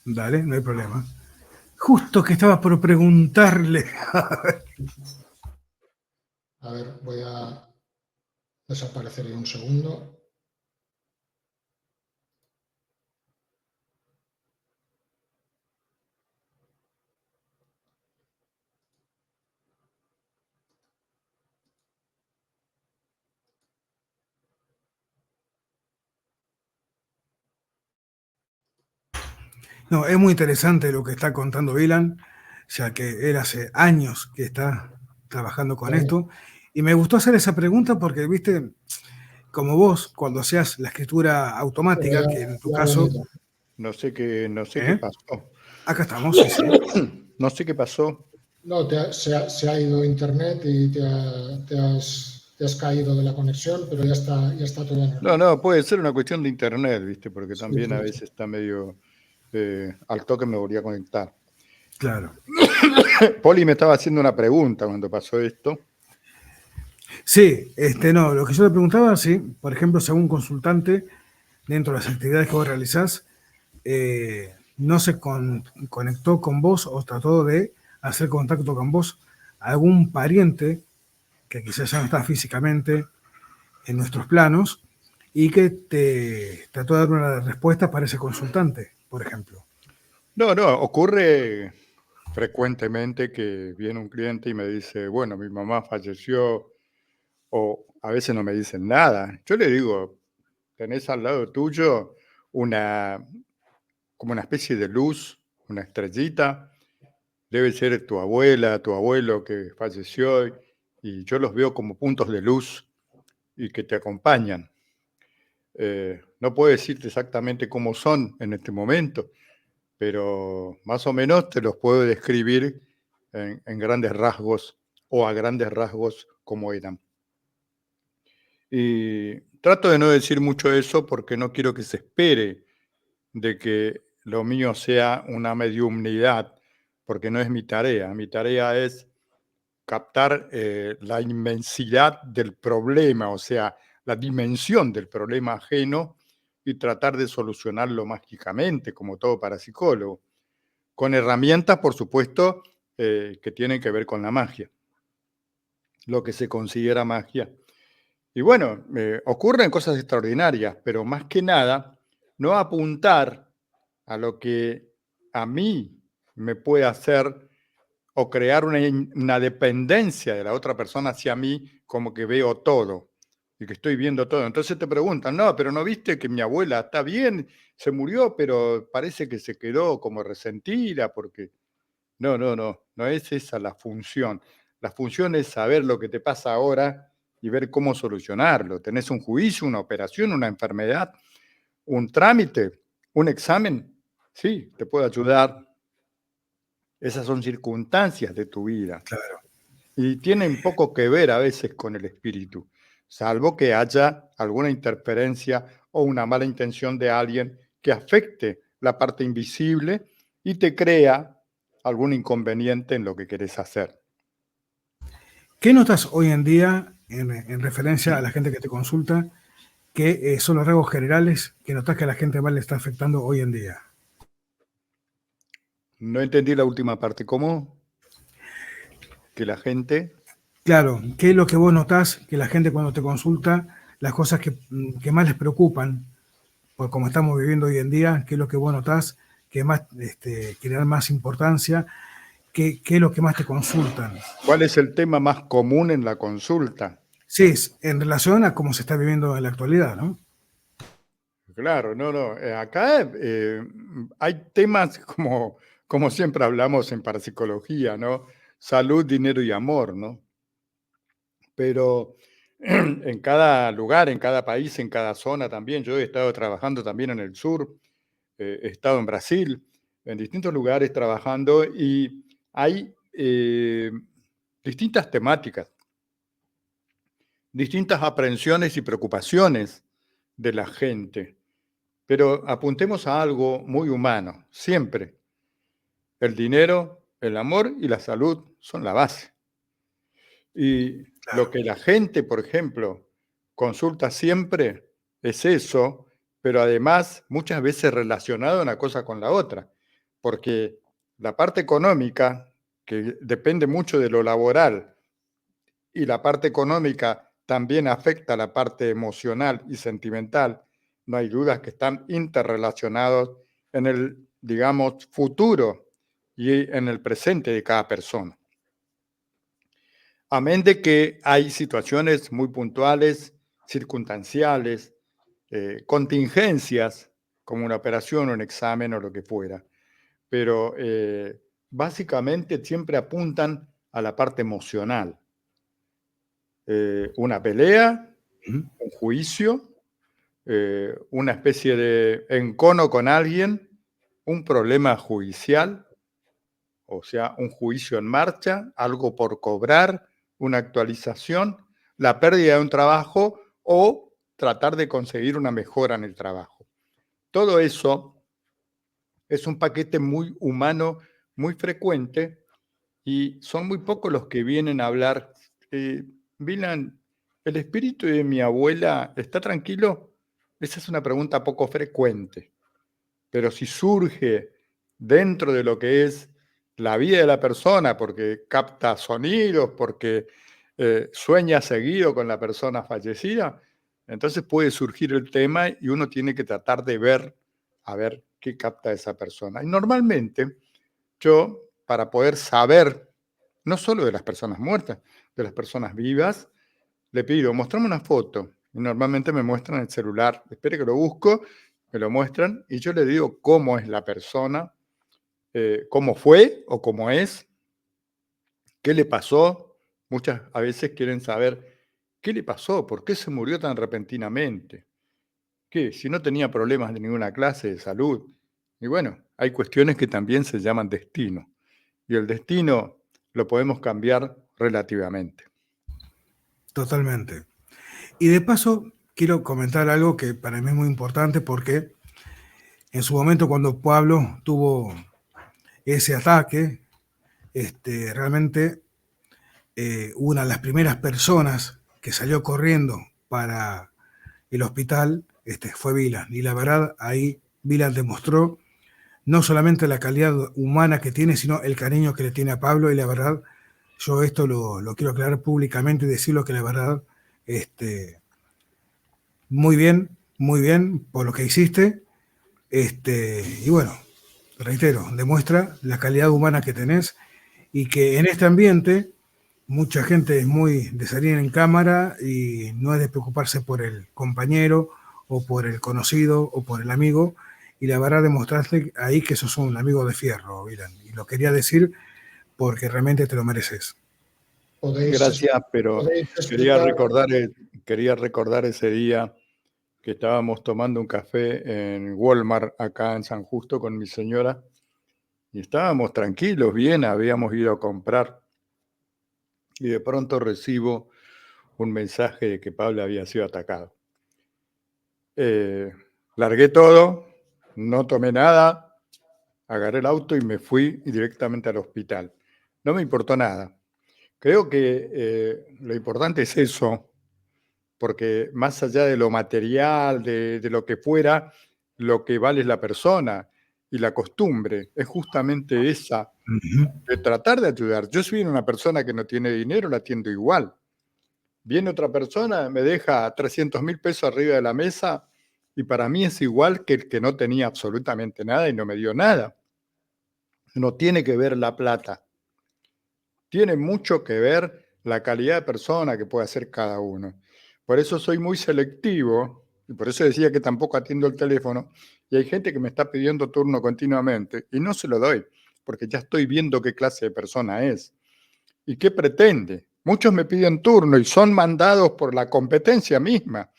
Dale, no hay problema. Justo que estaba por preguntarle. A ver, voy a desaparecer ahí un segundo. No, es muy interesante lo que está contando Ilan, ya que él hace años que está trabajando con esto. Y me gustó hacer esa pregunta porque, viste, como vos, cuando hacías la escritura Pero automática, que en tu ya ha caso, venido. No sé qué ¿eh? pasó. Acá estamos, sí, sí. No sé qué pasó. No, se ha ido internet y te has caído de la conexión, pero ya está todo en orden. No, puede ser una cuestión de internet, ¿viste? Porque Sí, también a sí, sí. veces está medio al toque me volví a conectar. Claro. Poli me estaba haciendo una pregunta cuando pasó esto. Sí, no, lo que yo le preguntaba, sí, por ejemplo, si algún consultante dentro de las actividades que vos realizás no se conectó con vos o trató de hacer contacto con vos, algún pariente que quizás ya no está físicamente en nuestros planos y que te trató de dar una respuesta para ese consultante, por ejemplo. No, ocurre frecuentemente que viene un cliente y me dice, bueno, mi mamá falleció, o a veces no me dicen nada. Yo le digo, tenés al lado tuyo una, como una especie de luz, una estrellita, debe ser tu abuela, tu abuelo que falleció, y yo los veo como puntos de luz y que te acompañan. No puedo decirte exactamente cómo son en este momento, pero más o menos te los puedo describir en grandes rasgos o a grandes rasgos como eran. Y trato de no decir mucho eso porque no quiero que se espere de que lo mío sea una mediumnidad, porque no es mi tarea. Mi tarea es captar la inmensidad del problema, o sea, la dimensión del problema ajeno y tratar de solucionarlo mágicamente, como todo parapsicólogo, con herramientas, por supuesto, que tienen que ver con la magia, lo que se considera magia. Y bueno, ocurren cosas extraordinarias, pero más que nada, no apuntar a lo que a mí me puede hacer o crear una dependencia de la otra persona hacia mí, como que veo todo y que estoy viendo todo. Entonces te preguntan, no, pero ¿no viste que mi abuela está bien? Se murió, pero parece que se quedó como resentida porque... No es esa la función. La función es saber lo que te pasa ahora y ver cómo solucionarlo. Tenés un juicio, una operación, una enfermedad, un trámite, un examen. Sí, te puedo ayudar. Esas son circunstancias de tu vida Claro. y tienen poco que ver a veces con el espíritu, salvo que haya alguna interferencia o una mala intención de alguien que afecte la parte invisible y te crea algún inconveniente en lo que querés hacer. ¿Qué notas hoy en día en referencia a la gente que te consulta? ¿Qué son los rasgos generales que notas que a la gente más le está afectando hoy en día? No entendí la última parte. ¿Cómo? Que la gente... Claro, ¿qué es lo que vos notás que la gente cuando te consulta, las cosas que más les preocupan, por como estamos viviendo hoy en día, qué es lo que vos notás que más que le dan más importancia, qué es lo que más te consultan? ¿Cuál es el tema más común en la consulta? Sí, es en relación a cómo se está viviendo en la actualidad, ¿no? Claro, acá hay temas como siempre hablamos en parapsicología, ¿no? Salud, dinero y amor, ¿no? Pero en cada lugar, en cada país, en cada zona también, yo he estado trabajando también en el sur, he estado en Brasil, en distintos lugares trabajando y hay distintas temáticas, distintas aprensiones y preocupaciones de la gente. Pero apuntemos a algo muy humano, siempre. El dinero, el amor y la salud son la base. Y lo Claro. que la gente, por ejemplo, consulta siempre es eso, pero además muchas veces relacionado una cosa con la otra, porque la parte económica, que depende mucho de lo laboral, y la parte económica también afecta a la parte emocional y sentimental, no hay dudas que están interrelacionados en el, digamos, futuro y en el presente de cada persona. Amén de que hay situaciones muy puntuales, circunstanciales, contingencias, como una operación, un examen o lo que fuera. pero básicamente siempre apuntan a la parte emocional. Una pelea, un juicio, una especie de encono con alguien, un problema judicial, o sea, un juicio en marcha, algo por cobrar, una actualización, la pérdida de un trabajo o tratar de conseguir una mejora en el trabajo. Todo eso es un paquete muy humano, muy frecuente, y son muy pocos los que vienen a hablar. Vilan, ¿el espíritu de mi abuela está tranquilo? Esa es una pregunta poco frecuente, pero si surge dentro de lo que es la vida de la persona, porque capta sonidos, porque sueña seguido con la persona fallecida, entonces puede surgir el tema y uno tiene que tratar de ver, a ver qué capta esa persona. Y normalmente yo, para poder saber, no solo de las personas muertas, de las personas vivas, le pido, mostrame una foto. Y normalmente me muestran el celular. Espere que lo busco, me lo muestran y yo le digo cómo es la persona, cómo fue o cómo es, qué le pasó. Muchas a veces quieren saber qué le pasó, por qué se murió tan repentinamente, qué, si no tenía problemas de ninguna clase de salud. Y bueno, hay cuestiones que también se llaman destino. Y el destino lo podemos cambiar relativamente. Totalmente. Y de paso, quiero comentar algo que para mí es muy importante porque en su momento cuando Pablo tuvo ese ataque, realmente una de las primeras personas que salió corriendo para el hospital fue Vilan. Y la verdad, ahí Vilan demostró no solamente la calidad humana que tiene, sino el cariño que le tiene a Pablo. Y la verdad, yo esto lo quiero aclarar públicamente y decirlo que la verdad, muy bien por lo que hiciste. Y bueno, reitero, demuestra la calidad humana que tenés y que en este ambiente mucha gente es muy de salir en cámara y no es de preocuparse por el compañero o por el conocido o por el amigo. Y la verdad demostraste ahí que sos un amigo de fierro, Vilan. Y lo quería decir porque realmente te lo mereces. Gracias, pero podéis quería explicar. recordar ese día que estábamos tomando un café en Walmart, acá en San Justo, con mi señora, y estábamos tranquilos, bien, habíamos ido a comprar, y de pronto recibo un mensaje de que Pablo había sido atacado. Largué todo, no tomé nada, agarré el auto y me fui directamente al hospital. No me importó nada. Creo que lo importante es eso, porque más allá de lo material, de lo que fuera, lo que vale es la persona y la costumbre. Es justamente esa, de tratar de ayudar. Yo soy una persona que no tiene dinero, la atiendo igual. Viene otra persona, me deja 300.000 pesos arriba de la mesa y para mí es igual que el que no tenía absolutamente nada y no me dio nada. No tiene que ver la plata. Tiene mucho que ver la calidad de persona que puede ser cada uno. Por eso soy muy selectivo y por eso decía que tampoco atiendo el teléfono y hay gente que me está pidiendo turno continuamente y no se lo doy porque ya estoy viendo qué clase de persona es y qué pretende. Muchos me piden turno y son mandados por la competencia misma.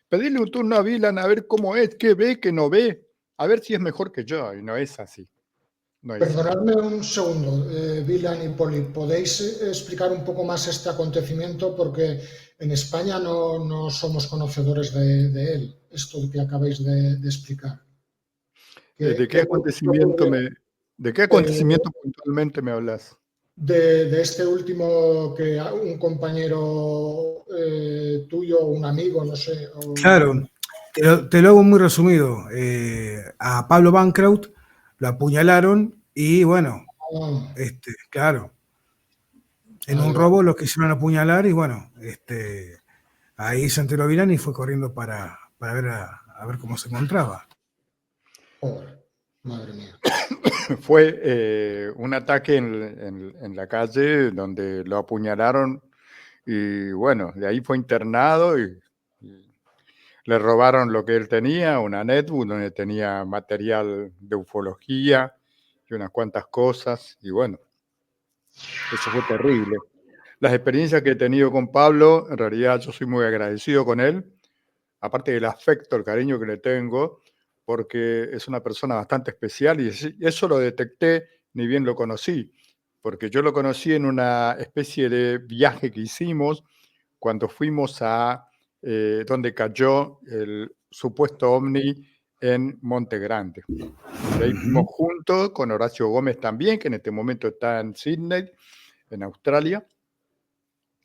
Pedirle un turno a Vilan a ver cómo es, qué ve, qué no ve, a ver si es mejor que yo y no es así. No es así. Perdonadme un segundo, Vilan y Poli, ¿podéis explicar un poco más este acontecimiento? Porque en España no somos conocedores de él, esto que acabáis de explicar. ¿De qué ¿Qué acontecimiento ocurre? puntualmente me hablas? De este último que un compañero tuyo, un amigo, no sé. Claro, te lo hago muy resumido. A Pablo Bankraut lo apuñalaron y bueno, Ah, claro, en un vale, vale. robo lo quisieron apuñalar y bueno, ahí se enteró Vilán y fue corriendo para ver a ver cómo se encontraba. Joder, madre mía. Fue un ataque en la calle donde lo apuñalaron y bueno, de ahí fue internado y le robaron lo que él tenía, una netbook donde tenía material de ufología y unas cuantas cosas, y bueno, eso fue terrible. Las experiencias que he tenido con Pablo, en realidad yo soy muy agradecido con él, aparte del afecto, el cariño que le tengo, porque es una persona bastante especial y eso lo detecté ni bien lo conocí, porque yo lo conocí en una especie de viaje que hicimos cuando fuimos a donde cayó el supuesto ovni en Monte Grande. Y ahí fuimos juntos con Horacio Gómez también, que en este momento está en Sydney, en Australia.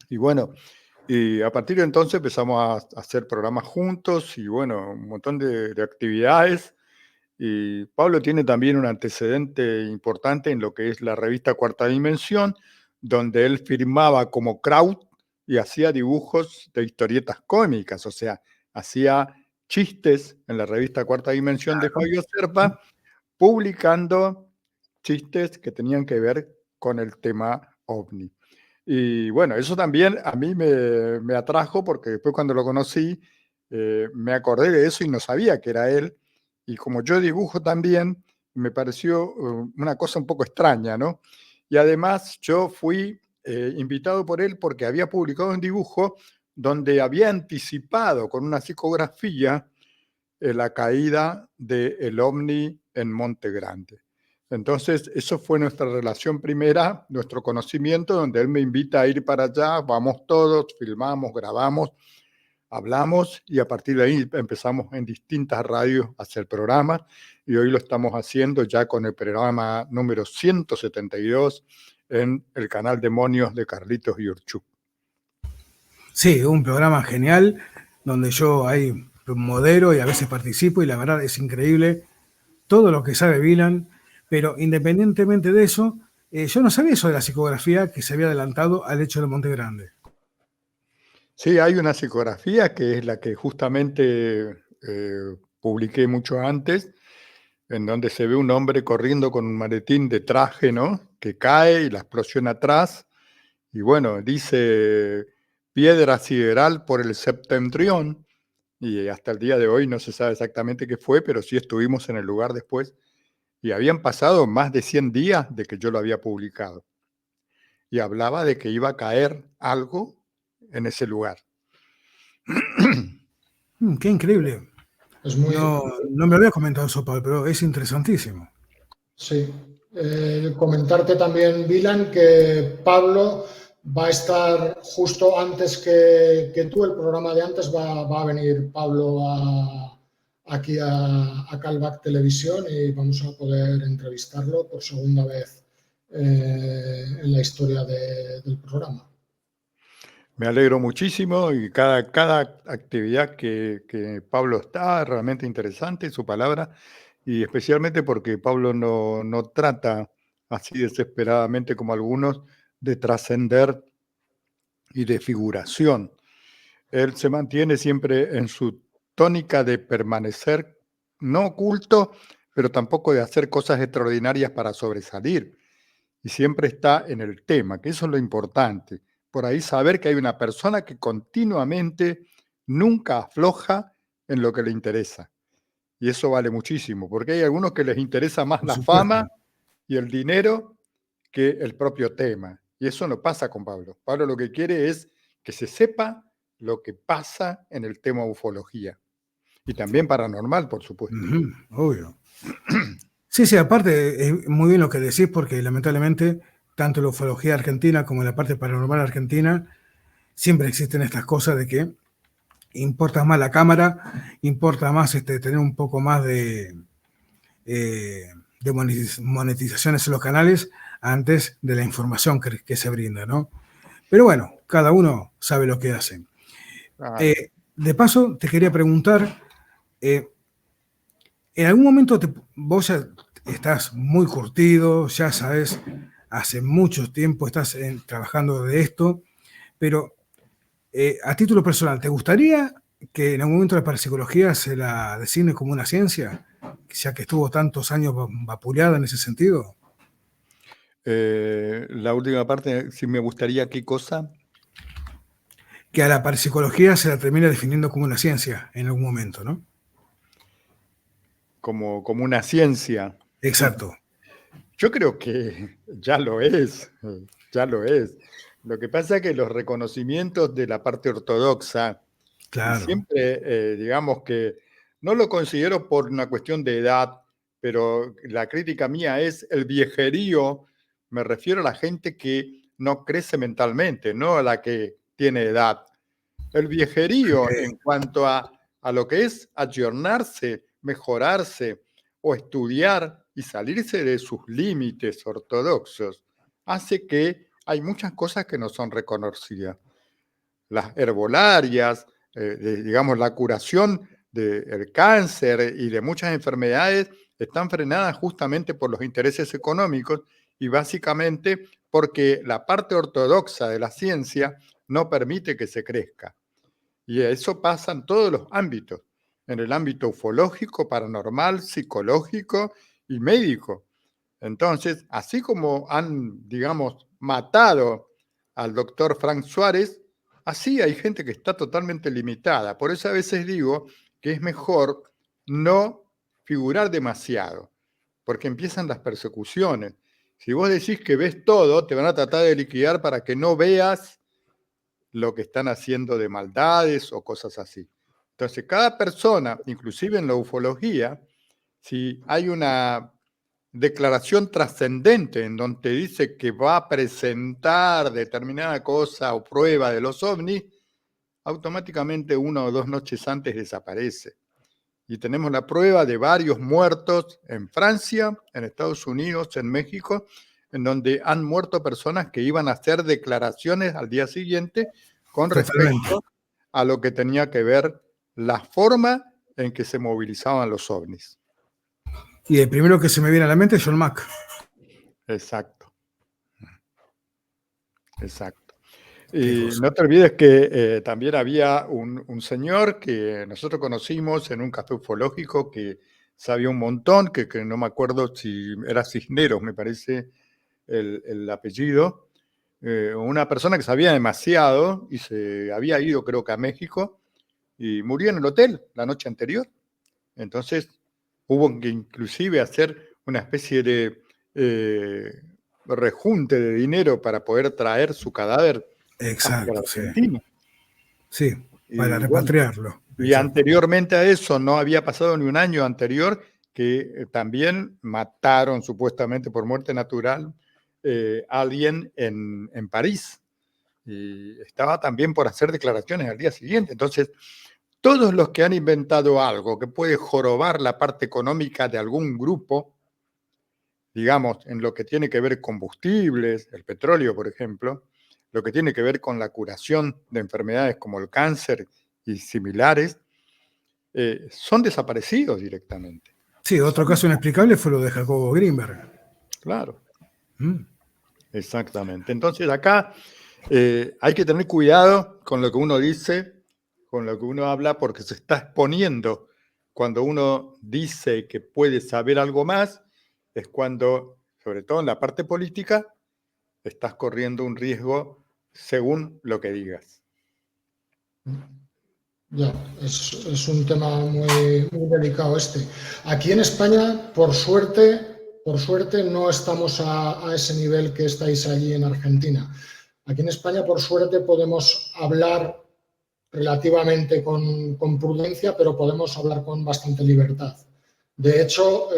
Y bueno, y a partir de entonces empezamos a hacer programas juntos y bueno, un montón de actividades. Y Pablo tiene también un antecedente importante en lo que es la revista Cuarta Dimensión, donde él firmaba como Kraut y hacía dibujos de historietas cómicas, o sea, hacía chistes en la revista Cuarta Dimensión de Fabio Serpa, publicando chistes que tenían que ver con el tema ovni. Y bueno, eso también a mí me atrajo porque después cuando lo conocí me acordé de eso y no sabía que era él. Y como yo dibujo también, me pareció una cosa un poco extraña, ¿no? Y además yo fui invitado por él porque había publicado un dibujo donde había anticipado con una psicografía la caída del ovni en Monte Grande. Entonces, eso fue nuestra relación primera, nuestro conocimiento, donde él me invita a ir para allá, vamos todos, filmamos, grabamos, hablamos y a partir de ahí empezamos en distintas radios a hacer programas y hoy lo estamos haciendo ya con el programa número 172 en el canal Demonios de Carlitos Yurchuk. Sí, un programa genial donde yo ahí modero y a veces participo y la verdad es increíble todo lo que sabe Vilan, pero independientemente de eso, yo no sabía eso de la psicografía que se había adelantado al hecho de Monte Grande. Sí, hay una psicografía que es la que justamente publiqué mucho antes, en donde se ve un hombre corriendo con un maletín de traje, ¿no? Que cae y la explosión atrás. Y bueno, dice piedra sideral por el septentrión. Y hasta el día de hoy no se sabe exactamente qué fue, pero sí estuvimos en el lugar después. Y habían pasado más de 100 días de que yo lo había publicado. Y hablaba de que iba a caer algo en ese lugar. Qué increíble. Es muy, No me lo había comentado eso, Pablo, pero es interesantísimo. sí. Comentarte también, Vilan, que Pablo va a estar justo antes que tú, el programa de antes, va a venir Pablo aquí a Calvac Televisión y vamos a poder entrevistarlo por segunda vez en la historia del programa. Me alegro muchísimo y cada actividad que Pablo está realmente interesante, su palabra, y especialmente porque Pablo no trata así desesperadamente como algunos de trascender y de figuración. Él se mantiene siempre en su tónica de permanecer no oculto, pero tampoco de hacer cosas extraordinarias para sobresalir. Y siempre está en el tema, que eso es lo importante. Por ahí saber que hay una persona que continuamente nunca afloja en lo que le interesa. Y eso vale muchísimo, porque hay algunos que les interesa más Por la supuesto. fama y el dinero que el propio tema. Y eso no pasa con Pablo. Pablo lo que quiere es que se sepa lo que pasa en el tema ufología. Y también paranormal, por supuesto. Obvio. Sí, aparte, es muy bien lo que decís, porque lamentablemente, tanto en la ufología argentina como en la parte paranormal argentina, siempre existen estas cosas de que importa más la cámara, importa más tener un poco más de monetizaciones en los canales antes de la información que se brinda, ¿no? Pero bueno, cada uno sabe lo que hace. Ah, De paso, te quería preguntar, en algún momento vos ya estás muy curtido, ya sabes, hace mucho tiempo estás trabajando de esto, pero a título personal, ¿te gustaría que en algún momento la parapsicología se la designe como una ciencia, ya que estuvo tantos años vapuleada en ese sentido? la última parte, si me gustaría qué cosa. Que a la parapsicología se la termine definiendo como una ciencia en algún momento, ¿no? Como una ciencia. Exacto. Yo creo que ya lo es, ya lo es. Lo que pasa es que los reconocimientos de la parte ortodoxa, y Claro. siempre, digamos que no lo considero por una cuestión de edad, pero la crítica mía es el viejerío, me refiero a la gente que no crece mentalmente, no a la que tiene edad. El viejerío en cuanto a lo que es ayornarse, mejorarse o estudiar y salirse de sus límites ortodoxos, hace que hay muchas cosas que no son reconocidas. Las herbolarias, digamos, la curación del cáncer y de muchas enfermedades están frenadas justamente por los intereses económicos y básicamente porque la parte ortodoxa de la ciencia no permite que se crezca. Y eso pasa en todos los ámbitos, en el ámbito ufológico, paranormal, psicológico y médico. Entonces, así como han, digamos, matado al doctor Frank Suárez, así hay gente que está totalmente limitada. Por eso a veces digo que es mejor no figurar demasiado, porque empiezan las persecuciones. Si vos decís que ves todo, te van a tratar de liquidar para que no veas lo que están haciendo de maldades o cosas así. Entonces, cada persona, inclusive en la ufología, si hay una declaración trascendente en donde dice que va a presentar determinada cosa o prueba de los ovnis, automáticamente 1 o 2 noches antes desaparece. Y tenemos la prueba de varios muertos en Francia, en Estados Unidos, en México, en donde han muerto personas que iban a hacer declaraciones al día siguiente con respecto a lo que tenía que ver la forma en que se movilizaban los ovnis. Y el primero que se me viene a la mente es John Mack. Exacto. Exacto. Y no te olvides que también había un señor que nosotros conocimos en un café ufológico que sabía un montón, que no me acuerdo si era Cisneros, me parece el apellido, una persona que sabía demasiado y se había ido creo que a México y murió en el hotel la noche anterior. Entonces hubo que inclusive hacer una especie de rejunte de dinero para poder traer su cadáver hacia la Argentina. Sí, para repatriarlo. Bueno, y anteriormente a eso no había pasado ni un año anterior que también mataron supuestamente por muerte natural a alguien en París. Y estaba también por hacer declaraciones al día siguiente. Entonces, todos los que han inventado algo que puede jorobar la parte económica de algún grupo, digamos, en lo que tiene que ver combustibles, el petróleo, por ejemplo, lo que tiene que ver con la curación de enfermedades como el cáncer y similares, son desaparecidos directamente. Sí, otro caso inexplicable fue lo de Jacobo Greenberg. Claro. Exactamente. Entonces acá hay que tener cuidado con lo que uno dice, con lo que uno habla, porque se está exponiendo. Cuando uno dice que puede saber algo más, es cuando, sobre todo en la parte política, estás corriendo un riesgo según lo que digas. Ya, es un tema muy, muy delicado este. Aquí en España, por suerte, no estamos a ese nivel que estáis allí en Argentina. Aquí en España, por suerte, podemos hablar relativamente con prudencia, pero podemos hablar con bastante libertad. De hecho,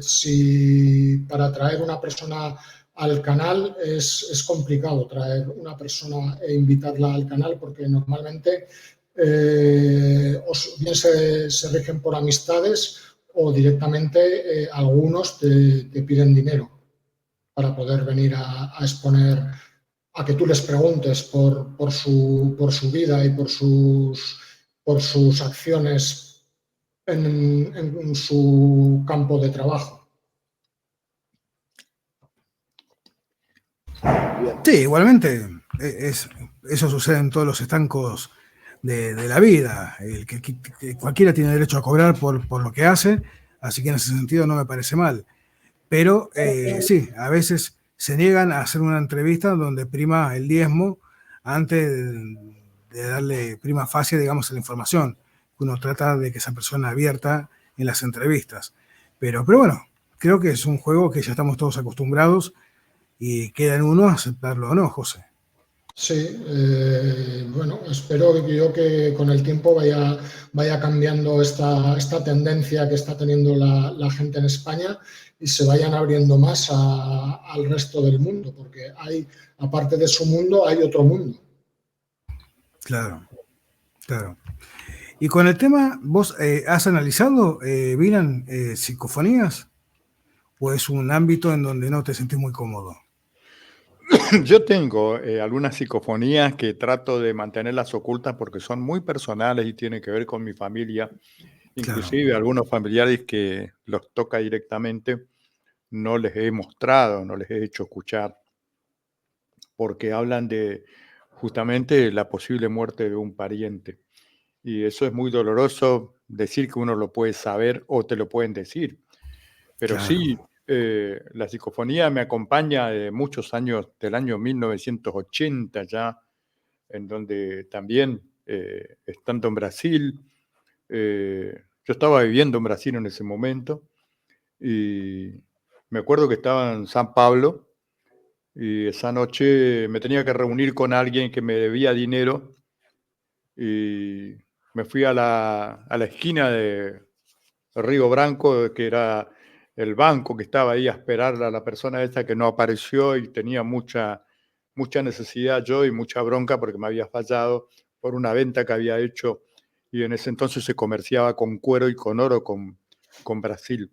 si para traer una persona al canal es complicado traer una persona e invitarla al canal porque normalmente bien se rigen por amistades o directamente algunos te piden dinero para poder venir a exponer, a que tú les preguntes por su vida y por sus acciones en su campo de trabajo. Sí, igualmente, eso sucede en todos los estancos de la vida. Cualquiera tiene derecho a cobrar por lo que hace, así que en ese sentido no me parece mal. Pero sí, a veces se niegan a hacer una entrevista donde prima el diezmo antes de darle prima facie, digamos, a la información. Uno trata de que esa persona abierta en las entrevistas. Pero bueno, creo que es un juego que ya estamos todos acostumbrados y queda en uno aceptarlo o no, José. Sí, bueno, espero yo que con el tiempo vaya cambiando esta tendencia que está teniendo la gente en España y se vayan abriendo más al resto del mundo, porque aparte de su mundo, hay otro mundo. Claro, claro. Y con el tema, ¿vos has analizado, Vilan, psicofonías? ¿O es un ámbito en donde no te sentís muy cómodo? Yo tengo algunas psicofonías que trato de mantenerlas ocultas porque son muy personales y tienen que ver con mi familia. Claro, Inclusive algunos familiares que los toca directamente no les he mostrado, no les he hecho escuchar, porque hablan de justamente la posible muerte de un pariente. Y eso es muy doloroso decir que uno lo puede saber o te lo pueden decir. Pero claro. sí, la psicofonía me acompaña de muchos años, del año 1980 ya, en donde también, estando en Brasil, yo estaba viviendo en Brasil en ese momento y me acuerdo que estaba en San Pablo y esa noche me tenía que reunir con alguien que me debía dinero y me fui a la esquina de Río Branco, que era el banco que estaba ahí a esperar a la persona esta que no apareció y tenía mucha necesidad yo y mucha bronca porque me había fallado por una venta que había hecho y en ese entonces se comerciaba con cuero y con oro con Brasil.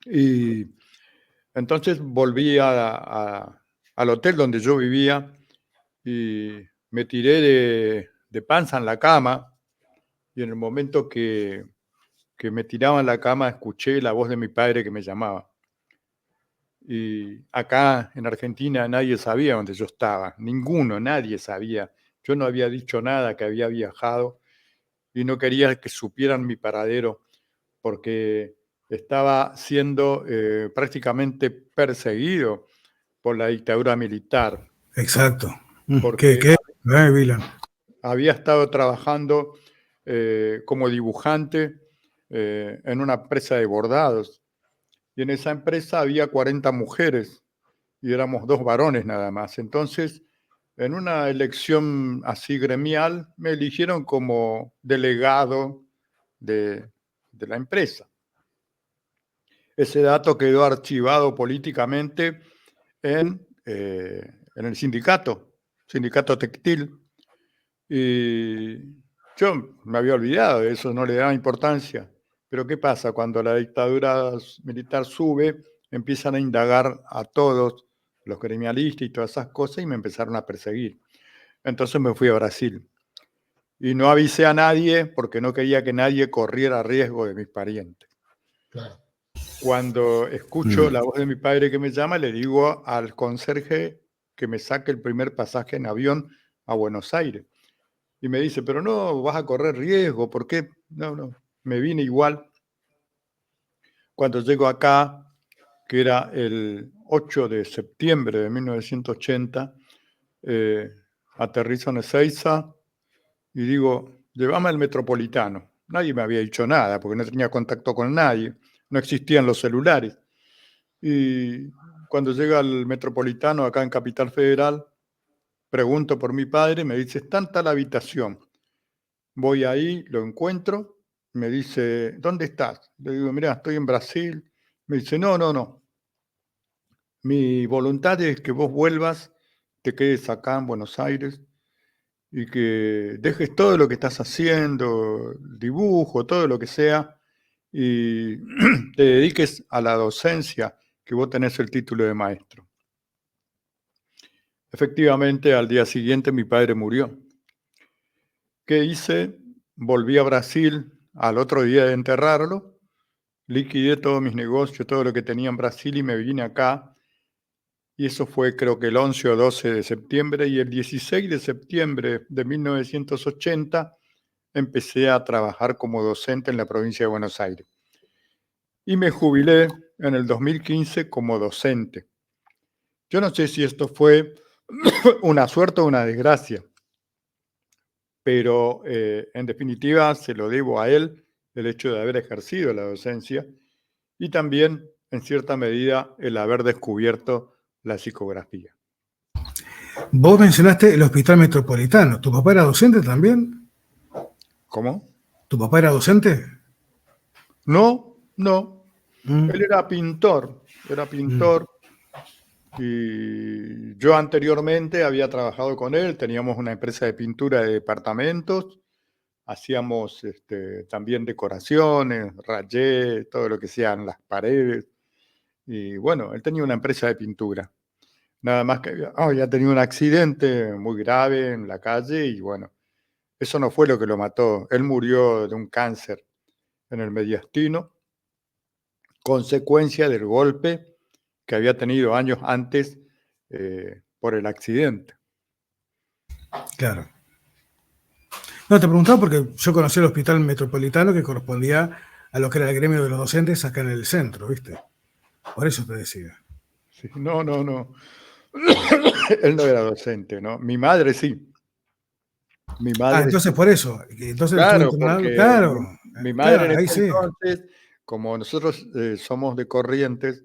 Y entonces volví al hotel donde yo vivía y me tiré de panza en la cama y en el momento que me tiraba en la cama escuché la voz de mi padre que me llamaba. Y acá en Argentina nadie sabía dónde yo estaba, nadie sabía. Yo no había dicho nada, que había viajado y no quería que supieran mi paradero porque estaba siendo prácticamente perseguido por la dictadura militar, Exacto. ¿Qué, porque qué? Vilan. había estado trabajando como dibujante en una empresa de bordados. Y en esa empresa había 40 mujeres y éramos 2 varones nada más. Entonces, en una elección así gremial, me eligieron como delegado de la empresa. Ese dato quedó archivado políticamente en el sindicato textil, y yo me había olvidado de eso, no le daba importancia. Pero ¿qué pasa? Cuando la dictadura militar sube, empiezan a indagar a todos los gremialistas y todas esas cosas y me empezaron a perseguir. Entonces me fui a Brasil y no avisé a nadie porque no quería que nadie corriera riesgo de mis parientes. Claro. Cuando escucho la voz de mi padre que me llama, le digo al conserje que me saque el primer pasaje en avión a Buenos Aires. Y me dice, pero no, vas a correr riesgo, ¿por qué? No, no, me vine igual. Cuando llego acá, que era el 8 de septiembre de 1980, aterrizo en Ezeiza y digo, llévame al Metropolitano. Nadie me había dicho nada, porque no tenía contacto con nadie, no existían los celulares. Y cuando llega al Metropolitano, acá en Capital Federal, pregunto por mi padre, me dice, está en tal habitación. Voy ahí, lo encuentro, me dice, ¿dónde estás? Le digo, mira, estoy en Brasil. Me dice, no, no, no. Mi voluntad es que vos vuelvas, te quedes acá en Buenos Aires y que dejes todo lo que estás haciendo, dibujo, todo lo que sea, y te dediques a la docencia, que vos tenés el título de maestro. Efectivamente, al día siguiente mi padre murió. ¿Qué hice? Volví a Brasil al otro día de enterrarlo, liquidé todos mis negocios, todo lo que tenía en Brasil y me vine acá. Y eso fue creo que el 11 o 12 de septiembre y el 16 de septiembre de 1980 empecé a trabajar como docente en la provincia de Buenos Aires. Y me jubilé en el 2015 como docente. Yo no sé si esto fue una suerte o una desgracia, pero en definitiva se lo debo a él, el hecho de haber ejercido la docencia, y también en cierta medida, el haber descubierto la psicografía. Vos mencionaste el Hospital Metropolitano. ¿Tu papá era docente también? ¿Cómo? ¿Tu papá era docente? No, no. Mm, Él era pintor, y yo anteriormente había trabajado con él, teníamos una empresa de pintura de departamentos, hacíamos también decoraciones, rayé, todo lo que sean las paredes, y bueno, él tenía una empresa de pintura. Nada más que había tenido un accidente muy grave en la calle y bueno, eso no fue lo que lo mató. Él murió de un cáncer en el mediastino, consecuencia del golpe que había tenido años antes por el accidente. claro. No, te preguntaba porque yo conocí el Hospital Metropolitano que correspondía a lo que era el gremio de los docentes acá en el centro, ¿viste? Por eso te decía. Sí, no, no, no. Él no era docente, ¿no? Mi madre sí. Mi Ah, madre entonces sí. por eso. Entonces estuve Claro, internado. porque Claro, mi madre en claro, ahí ese sí. entonces, como nosotros somos de Corrientes,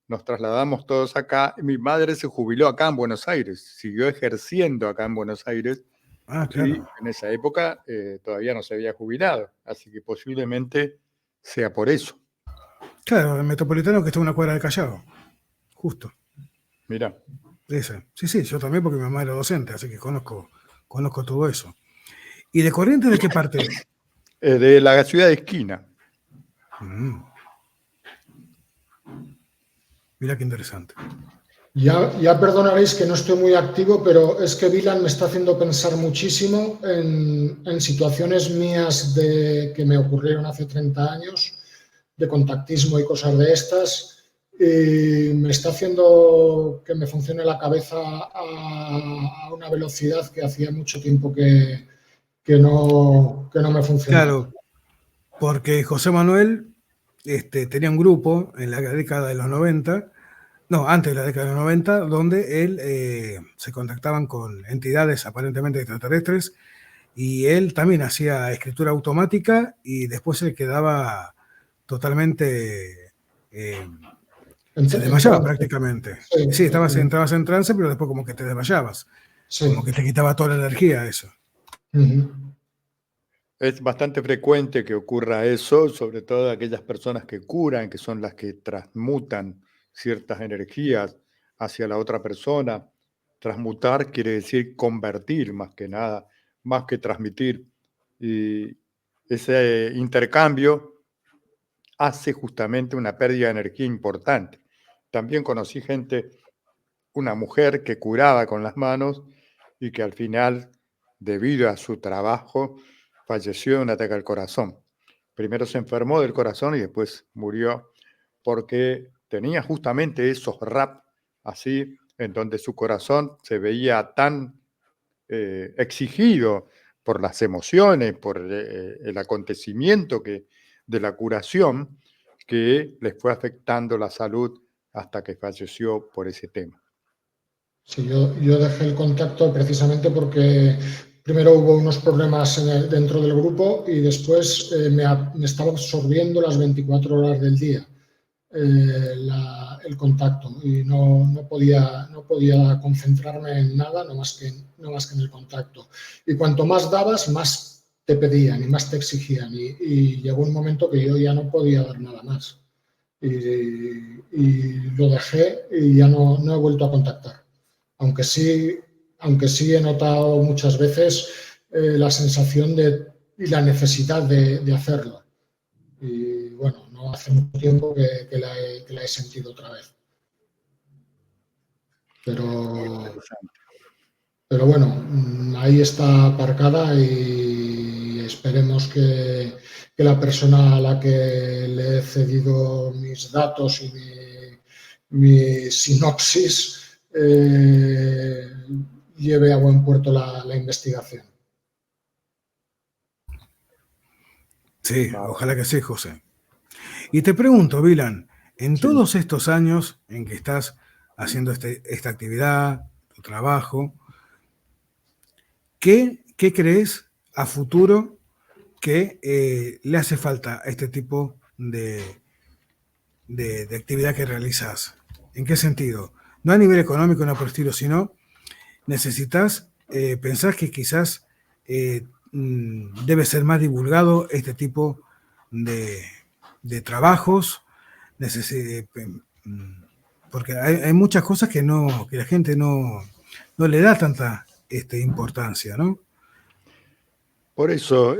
nos trasladamos todos acá. Y mi madre se jubiló acá en Buenos Aires, siguió ejerciendo acá en Buenos Aires Ah, y claro. en esa época todavía no se había jubilado, así que posiblemente sea por eso. Claro, el Metropolitano que está en una cuadra de Callao. Justo. Mira, Esa. Sí, sí, yo también porque mi mamá era docente, así que conozco todo eso. ¿Y de Corrientes de qué parte? de la ciudad de Esquina. Mm, mira qué interesante. Ya perdonaréis que no estoy muy activo, pero es que Vilan me está haciendo pensar muchísimo en situaciones mías que me ocurrieron hace 30 años, de contactismo y cosas de estas. Y me está haciendo que me funcione la cabeza a una velocidad que hacía mucho tiempo que no me funcionaba. Claro, porque José Manuel tenía un grupo en la década de los 90, no, antes de la década de los 90, donde él se contactaban con entidades aparentemente extraterrestres y él también hacía escritura automática y después se quedaba totalmente, se En desmayaba trance. prácticamente. Sí, Sí, entrabas en trance, pero después como que te desmayabas, como sí. que te quitaba toda la energía eso. Ujú. Es bastante frecuente que ocurra eso, sobre todo aquellas personas que curan, que son las que transmutan ciertas energías hacia la otra persona. Transmutar quiere decir convertir más que nada, más que transmitir. Y ese intercambio hace justamente una pérdida de energía importante. También conocí gente, una mujer que curaba con las manos y que al final, debido a su trabajo, falleció de un ataque al corazón. Primero se enfermó del corazón y después murió porque tenía justamente esos rap así, en donde su corazón se veía tan exigido por las emociones, por el acontecimiento de la curación, que les fue afectando la salud hasta que falleció por ese tema. Sí, yo dejé el contacto precisamente porque primero hubo unos problemas dentro del grupo y después me estaba absorbiendo las 24 horas del día el contacto y no podía concentrarme en nada, no más que en el contacto. Y cuanto más dabas, más te pedían y más te exigían y llegó un momento que yo ya no podía dar nada más. Y lo dejé y ya no he vuelto a contactar. Aunque sí he notado muchas veces la sensación y la necesidad de hacerlo. Y bueno, no hace mucho tiempo que la he sentido otra vez. Muy Pero interesante. bueno, ahí está aparcada y esperemos que la persona a la que le he cedido mis datos y mi sinopsis lleve a buen puerto la investigación. Sí, Vale. ojalá que sí, José. Y te pregunto, Vilan, en Sí. todos estos años en que estás haciendo esta actividad, tu trabajo, ¿qué crees a futuro que le hace falta a este tipo de actividad que realizas. ¿En qué sentido? No a nivel económico, no por el estilo, sino necesitas pensar que quizás debe ser más divulgado este tipo de trabajos, porque hay muchas cosas que la gente no le da tanta importancia, ¿no? Por eso,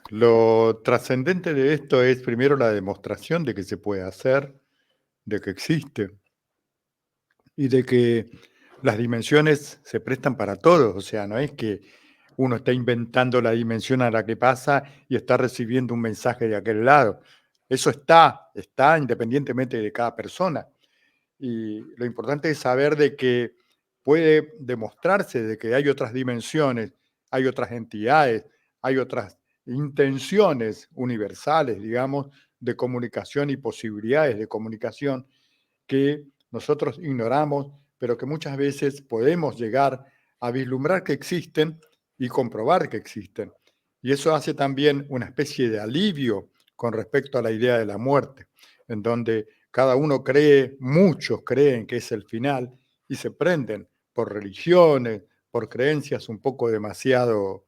lo trascendente de esto es primero la demostración de que se puede hacer, de que existe y de que las dimensiones se prestan para todos. O sea, no es que uno está inventando la dimensión a la que pasa y está recibiendo un mensaje de aquel lado. Eso está independientemente de cada persona. Y lo importante es saber de que puede demostrarse de que hay otras dimensiones, hay otras entidades, hay otras intenciones universales, digamos, de comunicación y posibilidades de comunicación que nosotros ignoramos, pero que muchas veces podemos llegar a vislumbrar que existen y comprobar que existen. Y eso hace también una especie de alivio con respecto a la idea de la muerte, en donde cada uno cree, muchos creen que es el final y se prenden por religiones, por creencias un poco demasiado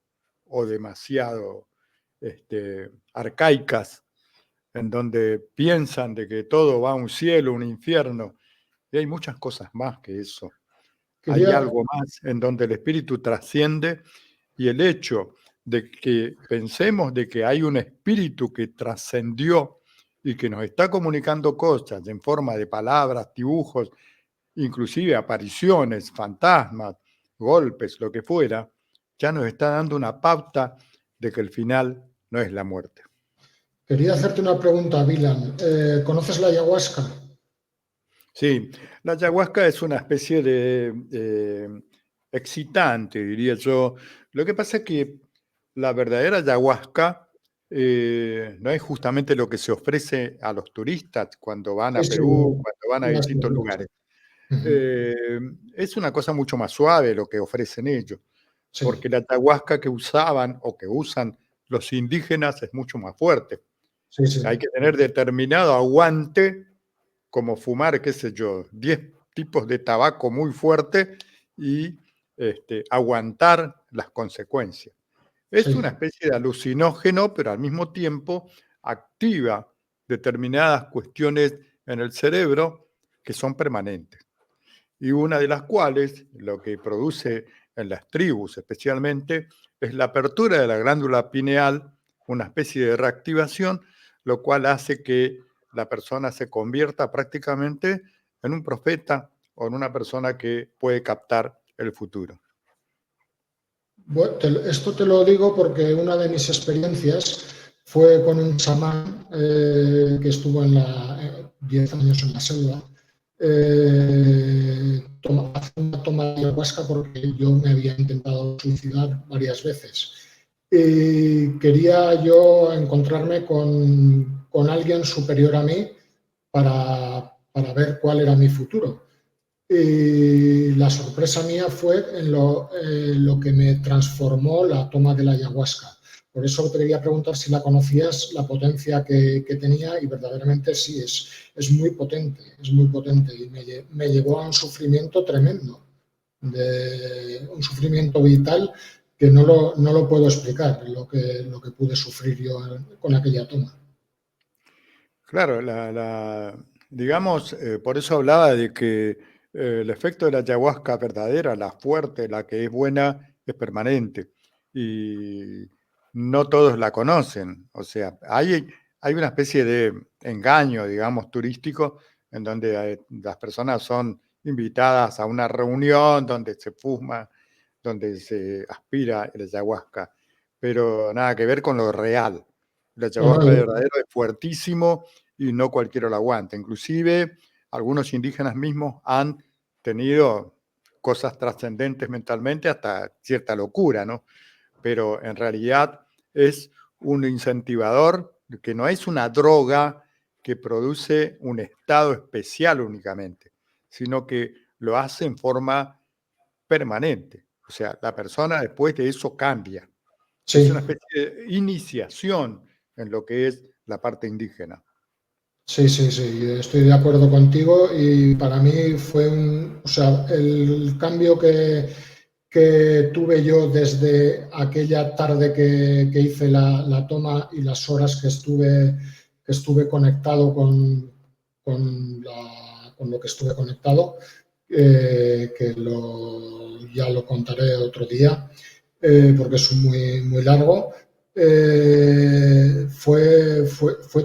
arcaicas, en donde piensan de que todo va a un cielo, un infierno, y hay muchas cosas más que eso. Hay Quería, algo más en donde el espíritu trasciende, y el hecho de que pensemos de que hay un espíritu que trascendió y que nos está comunicando cosas en forma de palabras, dibujos, inclusive apariciones, fantasmas, golpes, lo que fuera, ya nos está dando una pauta de que el final no es la muerte. quería hacerte una pregunta, Vilan. ¿Conoces la ayahuasca? Sí, la ayahuasca es una especie de excitante, diría yo. Lo que pasa es que la verdadera ayahuasca no es justamente lo que se ofrece a los turistas cuando van Sí, a sí, Perú, cuando van a las distintos teorías. lugares. Ujú. Es una cosa mucho más suave lo que ofrecen ellos, Sí, porque la ayahuasca que usaban o que usan los indígenas es mucho más fuerte. sí, sí, Hay que tener determinado aguante, como fumar, qué sé yo, 10 tipos de tabaco muy fuerte y aguantar las consecuencias. Es una sí. especie de alucinógeno, pero al mismo tiempo activa determinadas cuestiones en el cerebro que son permanentes. Y una de las cuales, lo que produce en las tribus especialmente, es la apertura de la glándula pineal, una especie de reactivación, lo cual hace que la persona se convierta prácticamente en un profeta o en una persona que puede captar el futuro. Bueno, esto te lo digo porque una de mis experiencias fue con un chamán que estuvo 10 años en la selva. Hace una toma de ayahuasca porque yo me había intentado suicidar varias veces. Y quería yo encontrarme con alguien superior a mí para ver cuál era mi futuro. Y la sorpresa mía fue en lo que me transformó la toma de la ayahuasca. Por eso te quería preguntar si la conocías, la potencia que tenía, y verdaderamente sí, es muy potente, y me llevó a un sufrimiento tremendo, un sufrimiento vital que no lo puedo explicar, lo que pude sufrir yo con aquella toma. Claro, digamos, por eso hablaba de que el efecto de la ayahuasca verdadera, la fuerte, la que es buena, es permanente. Y no todos la conocen. O sea, hay una especie de engaño, digamos, turístico, en donde las personas son invitadas a una reunión donde se fuma, donde se aspira el ayahuasca, pero nada que ver con lo real. El No, no, ayahuasca verdadero es fuertísimo y no cualquiera lo aguanta. Inclusive algunos indígenas mismos han tenido cosas trascendentes mentalmente hasta cierta locura, ¿no? Pero en realidad es un incentivador que no es una droga que produce un estado especial únicamente, sino que lo hace en forma permanente. O sea, la persona después de eso cambia. Es una sí, especie de iniciación en lo que es la parte indígena. Sí, sí, sí, estoy de acuerdo contigo y para mí fue o sea, el cambio que tuve yo desde aquella tarde que hice la toma y las horas que estuve conectado con lo que estuve conectado, ya lo contaré otro día, porque es muy, muy largo. Fue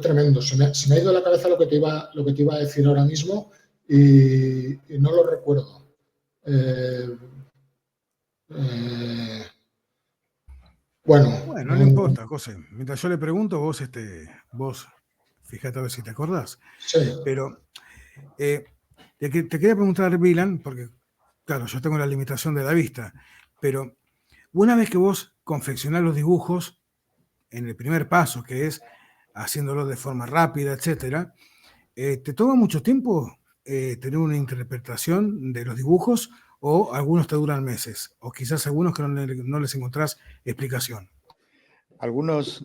tremendo. Se me ha ido de la cabeza lo que te iba a decir ahora mismo y no lo recuerdo. Eh, bueno, Bueno, no importa, José. Mientras yo le pregunto, vos fíjate a ver si te acordás. sí, Pero te quería preguntar, Vilan, porque, claro, yo tengo la limitación de la vista, pero una vez que vos confeccionás los dibujos, en el primer paso, que es haciéndolo de forma rápida, etcétera, ¿te toma mucho tiempo tener una interpretación de los dibujos o algunos te duran meses? O quizás algunos que no les encontrás explicación. Algunos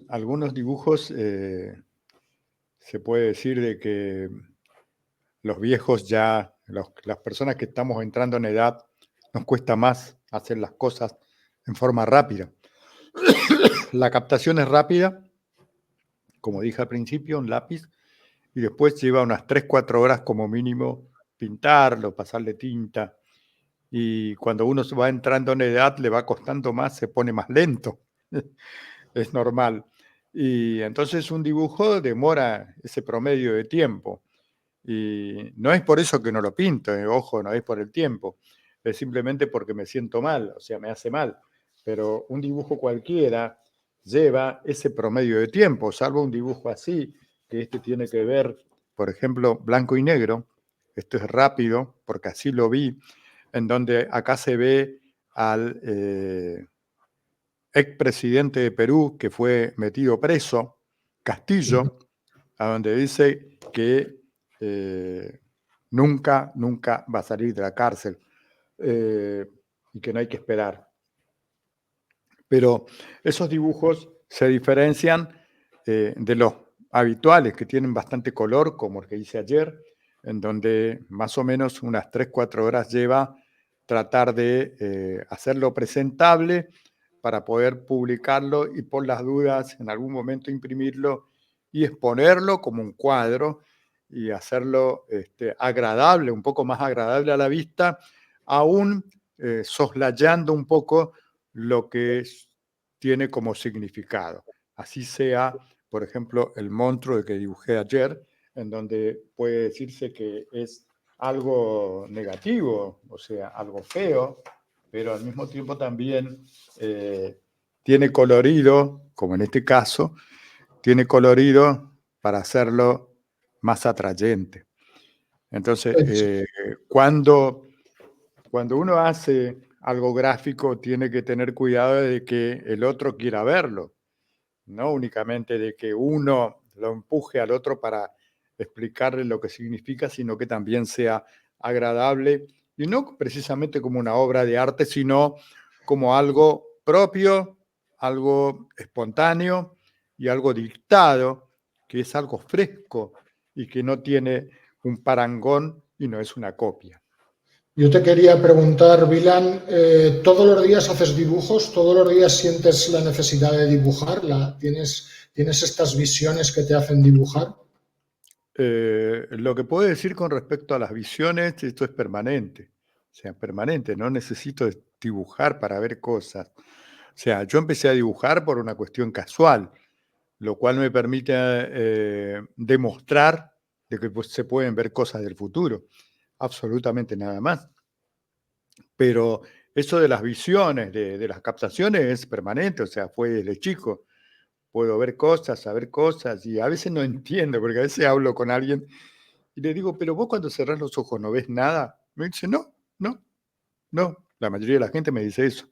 dibujos se puede decir de que los viejos ya, las personas que estamos entrando en edad, nos cuesta más hacer las cosas en forma rápida. La captación es rápida, como dije al principio, un lápiz, y después lleva unas 3-4 horas como mínimo pintarlo, pasarle tinta. Y cuando uno se va entrando en edad, le va costando más, se pone más lento. Es normal. Y entonces un dibujo demora ese promedio de tiempo. Y no es por eso que no lo pinto, ojo, no es por el tiempo, es simplemente porque me siento mal, o sea, me hace mal. Pero un dibujo cualquiera lleva ese promedio de tiempo, salvo un dibujo así, que tiene que ver, por ejemplo, blanco y negro. Esto es rápido, porque así lo vi, en donde acá se ve al expresidente de Perú que fue metido preso, Castillo, a donde dice que nunca va a salir de la cárcel y que no hay que esperar. Pero esos dibujos se diferencian de los habituales, que tienen bastante color, como el que hice ayer, en donde más o menos unas 3-4 horas lleva tratar de hacerlo presentable para poder publicarlo y por las dudas en algún momento imprimirlo y exponerlo como un cuadro y hacerlo agradable, un poco más agradable a la vista, aún soslayando un poco lo que tiene como significado. Así sea, por ejemplo, el monstruo que dibujé ayer, en donde puede decirse que es algo negativo, o sea, algo feo, pero al mismo tiempo también tiene colorido, como en este caso, tiene colorido para hacerlo más atrayente. Entonces, cuando uno hace algo gráfico, tiene que tener cuidado de que el otro quiera verlo, no únicamente de que uno lo empuje al otro para explicarle lo que significa, sino que también sea agradable y no precisamente como una obra de arte, sino como algo propio, algo espontáneo y algo dictado, que es algo fresco y que no tiene un parangón y no es una copia. Yo te quería preguntar, Vilan, ¿todos los días haces dibujos? ¿Todos los días sientes la necesidad de dibujar? ¿Tienes estas visiones que te hacen dibujar? Lo que puedo decir con respecto a las visiones, esto es permanente. O sea, permanente, no necesito dibujar para ver cosas. O sea, yo empecé a dibujar por una cuestión casual, lo cual me permite demostrar de que pues, se pueden ver cosas del futuro. Absolutamente nada más. Pero eso de las visiones, de las captaciones es permanente, o sea, fue desde chico. Puedo ver cosas, saber cosas, y a veces no entiendo, porque a veces hablo con alguien y le digo, pero vos cuando cerrás los ojos no ves nada. Me dice, no. La mayoría de la gente me dice eso.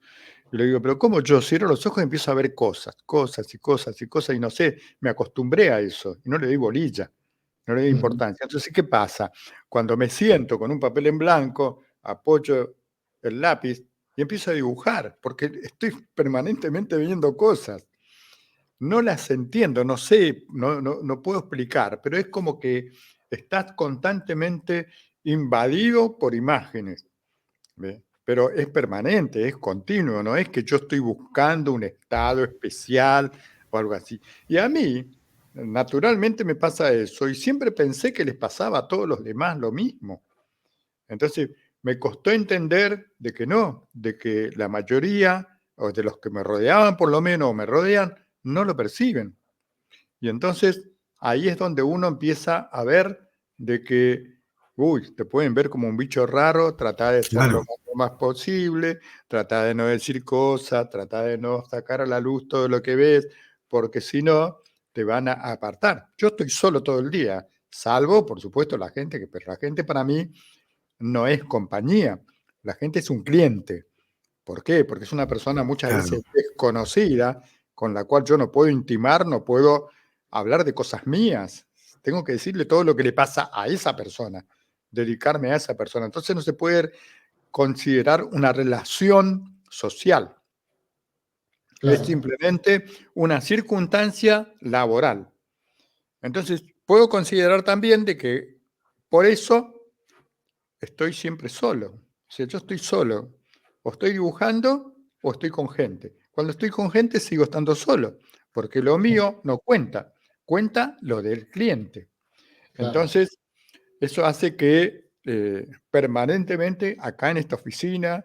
Y le digo, pero ¿cómo yo cierro los ojos y empiezo a ver cosas, y no sé, me acostumbré a eso y no le doy bolilla, no le doy importancia. Entonces, ¿qué pasa? Cuando me siento con un papel en blanco, apoyo el lápiz y empiezo a dibujar, porque estoy permanentemente viendo cosas. no las entiendo, no sé, no puedo explicar, pero es como que estás constantemente invadido por imágenes, ¿ve? Pero es permanente, es continuo, no es que yo estoy buscando un estado especial o algo así. Y a mí, naturalmente me pasa eso, y siempre pensé que les pasaba a todos los demás lo mismo. Entonces, me costó entender de que no, de que la mayoría, o de los que me rodeaban por lo menos, o me rodean, no lo perciben. Y entonces, ahí es donde uno empieza a ver de que, uy, te pueden ver como un bicho raro, trata de ser Claro, lo más posible, trata de no decir cosas, trata de no sacar a la luz todo lo que ves, porque si no, te van a apartar. Yo estoy solo todo el día, salvo, por supuesto, la gente, pero la gente para mí no es compañía, la gente es un cliente. ¿Por qué? Porque es una persona muchas claro, veces desconocida, con la cual yo no puedo intimar, no puedo hablar de cosas mías. Tengo que decirle todo lo que le pasa a esa persona, dedicarme a esa persona. Entonces no se puede considerar una relación social. Es claro. simplemente una circunstancia laboral. Entonces puedo considerar también de que por eso estoy siempre solo. O sea, yo estoy solo. O estoy dibujando o estoy con gente. Cuando estoy con gente sigo estando solo, porque lo mío no cuenta, cuenta lo del cliente. Claro. Entonces, eso hace que permanentemente acá en esta oficina,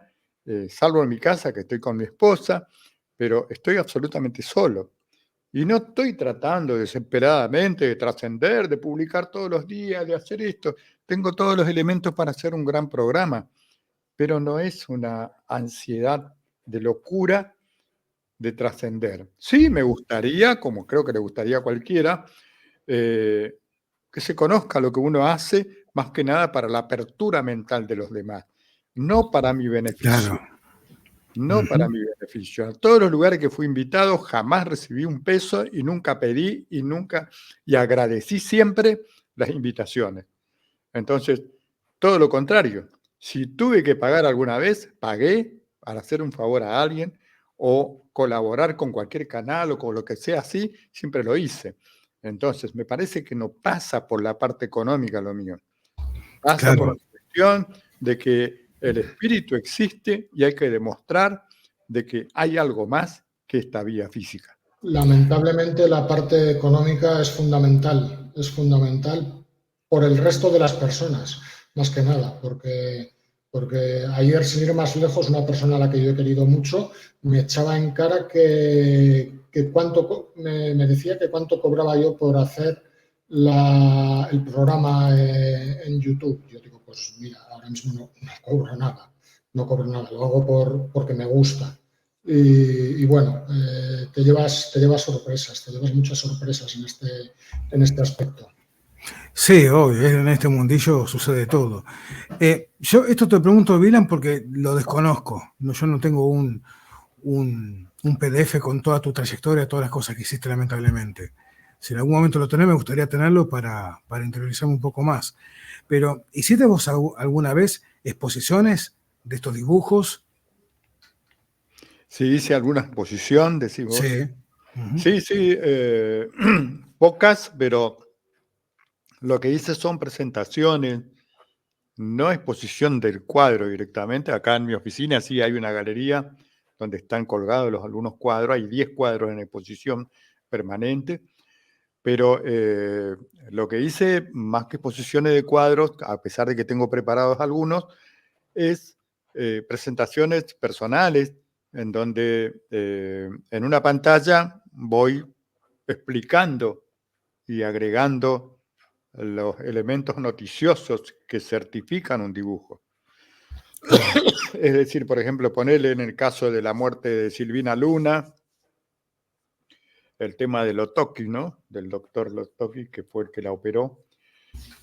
salvo en mi casa, que estoy con mi esposa, pero estoy absolutamente solo. Y no estoy tratando desesperadamente de trascender, de publicar todos los días, de hacer esto. Tengo todos los elementos para hacer un gran programa, pero no es una ansiedad de locura de trascender. Sí, me gustaría, como creo que le gustaría a cualquiera, eh, que se conozca lo que uno hace, más que nada para la apertura mental de los demás, no para mi beneficio. claro. No para Ujú. mi beneficio. A todos los lugares que fui invitado jamás recibí un peso y nunca pedí y agradecí siempre las invitaciones. Entonces, todo lo contrario. Si tuve que pagar alguna vez, pagué para hacer un favor a alguien o colaborar con cualquier canal o con lo que sea así, siempre lo hice. Entonces, me parece que no pasa por la parte económica lo mío. Pasa por Claro. una cuestión de que el espíritu existe y hay que demostrar de que hay algo más que esta vía física. Lamentablemente la parte económica es fundamental por el resto de las personas, más que nada, porque ayer, sin ir más lejos, una persona a la que yo he querido mucho me echaba en cara que me decía que cuánto cobraba yo por hacer el programa en YouTube. Yo digo, pues mira, ahora mismo no cobro nada, no cobro nada, lo hago porque me gusta. Y bueno, te llevas muchas sorpresas en este aspecto. Sí, obvio, en este mundillo sucede todo. Yo esto te pregunto, Vilan, porque lo desconozco. No, yo no tengo un PDF con toda tu trayectoria, todas las cosas que hiciste, lamentablemente. Si en algún momento lo tenés, me gustaría tenerlo para interiorizarme un poco más. Pero, ¿hiciste vos alguna vez exposiciones de estos dibujos? Si hice alguna exposición, decís vos. Sí. Ujú. Sí, sí, pocas, pero lo que hice son presentaciones, no exposición del cuadro directamente. Acá en mi oficina sí hay una galería donde están colgados algunos cuadros, hay 10 cuadros en exposición permanente. Pero lo que hice, más que exposiciones de cuadros, a pesar de que tengo preparados algunos, es presentaciones personales en donde en una pantalla voy explicando y agregando los elementos noticiosos que certifican un dibujo. Claro. Es decir, por ejemplo, ponerle en el caso de la muerte de Silvina Luna, el tema de Lotoki, ¿no? Del doctor Lotoki, que fue el que la operó.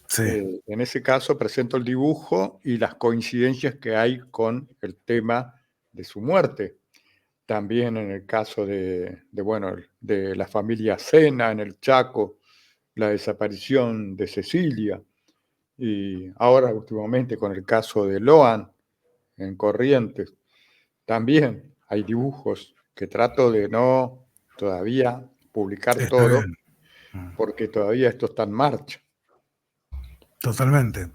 Sí. En ese caso presento el dibujo y las coincidencias que hay con el tema de su muerte. También en el caso bueno, de la familia Sena en el Chaco, la desaparición de Cecilia, y ahora últimamente con el caso de Loan en Corrientes. También hay dibujos que trato de no todavía publicar Está todo, bien. porque todavía esto está en marcha. Totalmente.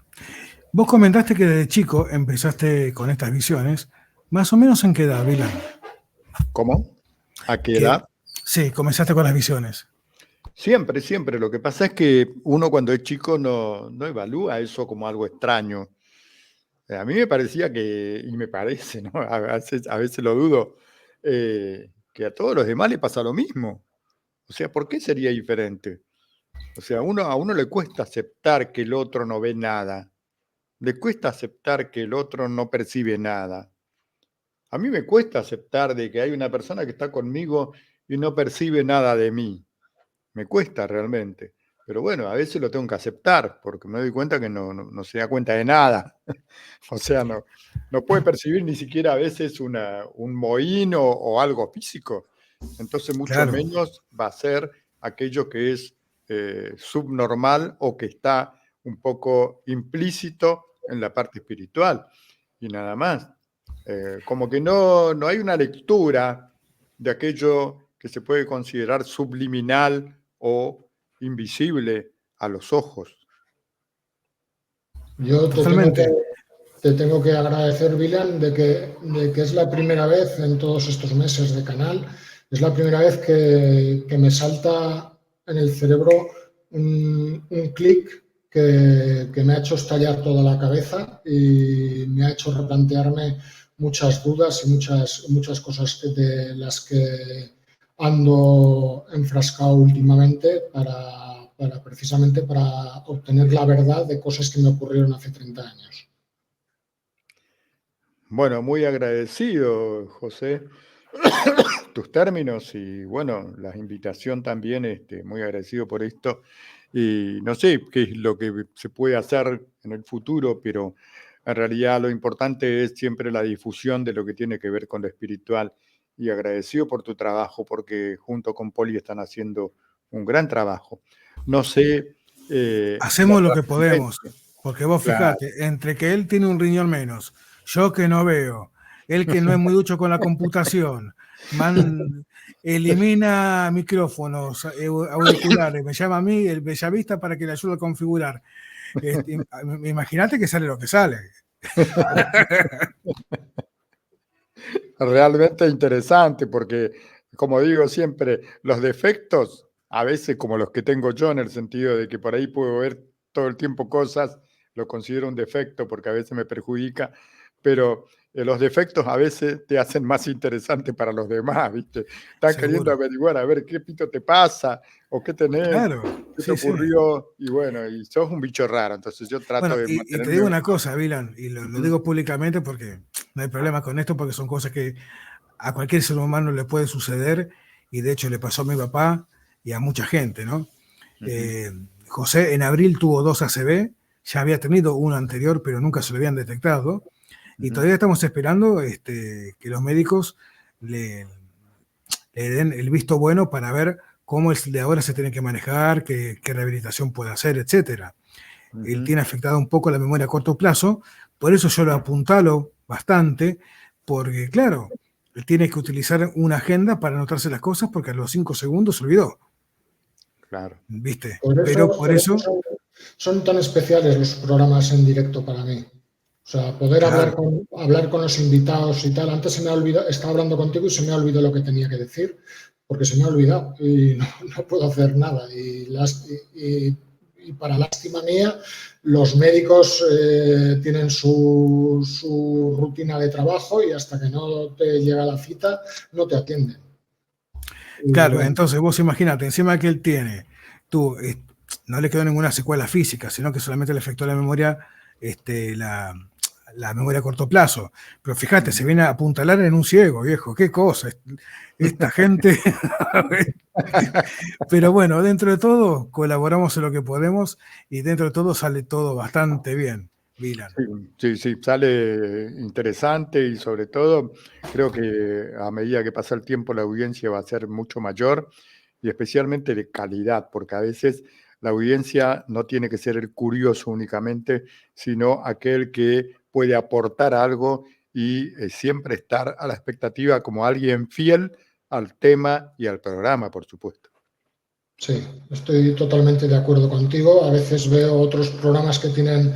Vos comentaste que desde chico empezaste con estas visiones. ¿Más o menos en qué edad, Vilan? ¿Cómo? ¿A qué Que edad? sí, comenzaste con las visiones. Siempre, siempre. Lo que pasa es que uno cuando es chico no evalúa eso como algo extraño. A mí me parecía que, y me parece, ¿no? A veces lo dudo, que a todos los demás le pasa lo mismo. O sea, ¿por qué sería diferente? O sea, a uno le cuesta aceptar que el otro no ve nada. Le cuesta aceptar que el otro no percibe nada. A mí me cuesta aceptar de que hay una persona que está conmigo y no percibe nada de mí. Me cuesta realmente. Pero bueno, a veces lo tengo que aceptar porque me doy cuenta que no se da cuenta de nada. O sea, no puede percibir ni siquiera a veces un mohín o algo físico. Entonces, mucho Claro, menos va a ser aquello que es subnormal o que está un poco implícito en la parte espiritual. Y nada más. Como que no hay una lectura de aquello que se puede considerar subliminal o invisible a los ojos. Yo totalmente. te tengo que agradecer, Vilan, de que es la primera vez en todos estos meses de canal, es la primera vez que me salta en el cerebro un clic que me ha hecho estallar toda la cabeza y me ha hecho replantearme muchas dudas y muchas cosas de las que ando enfrascado últimamente precisamente para obtener la verdad de cosas que me ocurrieron hace 30 años. Bueno, muy agradecido, José, tus términos y bueno, la invitación también, muy agradecido por esto. Y no sé qué es lo que se puede hacer en el futuro, pero en realidad lo importante es siempre la difusión de lo que tiene que ver con lo espiritual. Y agradecido por tu trabajo, porque junto con Poli están haciendo un gran trabajo. No sé la Hacemos lo que podemos, trascendencia. porque vos Claro, fijate, entre que él tiene un riñón menos, yo que no veo, él que no es muy ducho con la computación, elimina micrófonos, auriculares, me llama a mí, el bellavista, para que le ayude a configurar. Imagínate que sale lo que sale. realmente interesante, porque como digo siempre, los defectos, a veces como los que tengo yo, en el sentido de que por ahí puedo ver todo el tiempo cosas, lo considero un defecto porque a veces me perjudica, pero los defectos a veces te hacen más interesante para los demás, ¿viste? Están queriendo Seguro. averiguar a ver qué pito te pasa o qué tenés, Claro, qué te sí, sí. ocurrió, y bueno, y sos un bicho raro, entonces yo trato Bueno, de y te digo mantenerme... una cosa, Vilan, y lo Ujú, digo públicamente porque no hay problema con esto, porque son cosas que a cualquier ser humano le puede suceder, y de hecho le pasó a mi papá y a mucha gente, ¿no? ujú, José en abril tuvo 2 ACV, ya había tenido uno anterior, pero nunca se lo habían detectado, y ujú, todavía estamos esperando que los médicos le, le den el visto bueno para ver cómo el de ahora se tiene que manejar, qué rehabilitación puede hacer, etcétera. Él ujú. tiene afectada un poco la memoria a corto plazo, por eso yo lo apuntalo bastante, porque claro, él tiene que utilizar una agenda para anotarse las cosas porque a los 5 segundos se olvidó, Claro. ¿viste? Pero por Por eso eso, son tan especiales los programas en directo para mí. O sea, poder claro, hablar con los invitados y tal. Antes se me ha olvidado, estaba hablando contigo y se me ha olvidado lo que tenía que decir, porque se me ha olvidado y no puedo hacer nada. Y para lástima mía, los médicos tienen su rutina de trabajo y hasta que no te llega la cita, no te atienden. Y claro, bueno, entonces vos imagínate, encima que él tiene, tú, no le quedó ninguna secuela física, sino que solamente le afectó la memoria, la memoria a corto plazo. Pero fíjate, se Ujú. viene a apuntalar en un ciego, viejo, qué cosa. Esta gente. Pero bueno, dentro de todo, colaboramos en lo que podemos y dentro de todo sale todo bastante bien, Vilan. Sí, sí, sí, sale interesante y sobre todo creo que a medida que pasa el tiempo la audiencia va a ser mucho mayor y especialmente de calidad, porque a veces la audiencia no tiene que ser el curioso únicamente, sino aquel que puede aportar algo y siempre estar a la expectativa como alguien fiel al tema y al programa, por supuesto. Sí, estoy totalmente de acuerdo contigo. A veces veo otros programas que tienen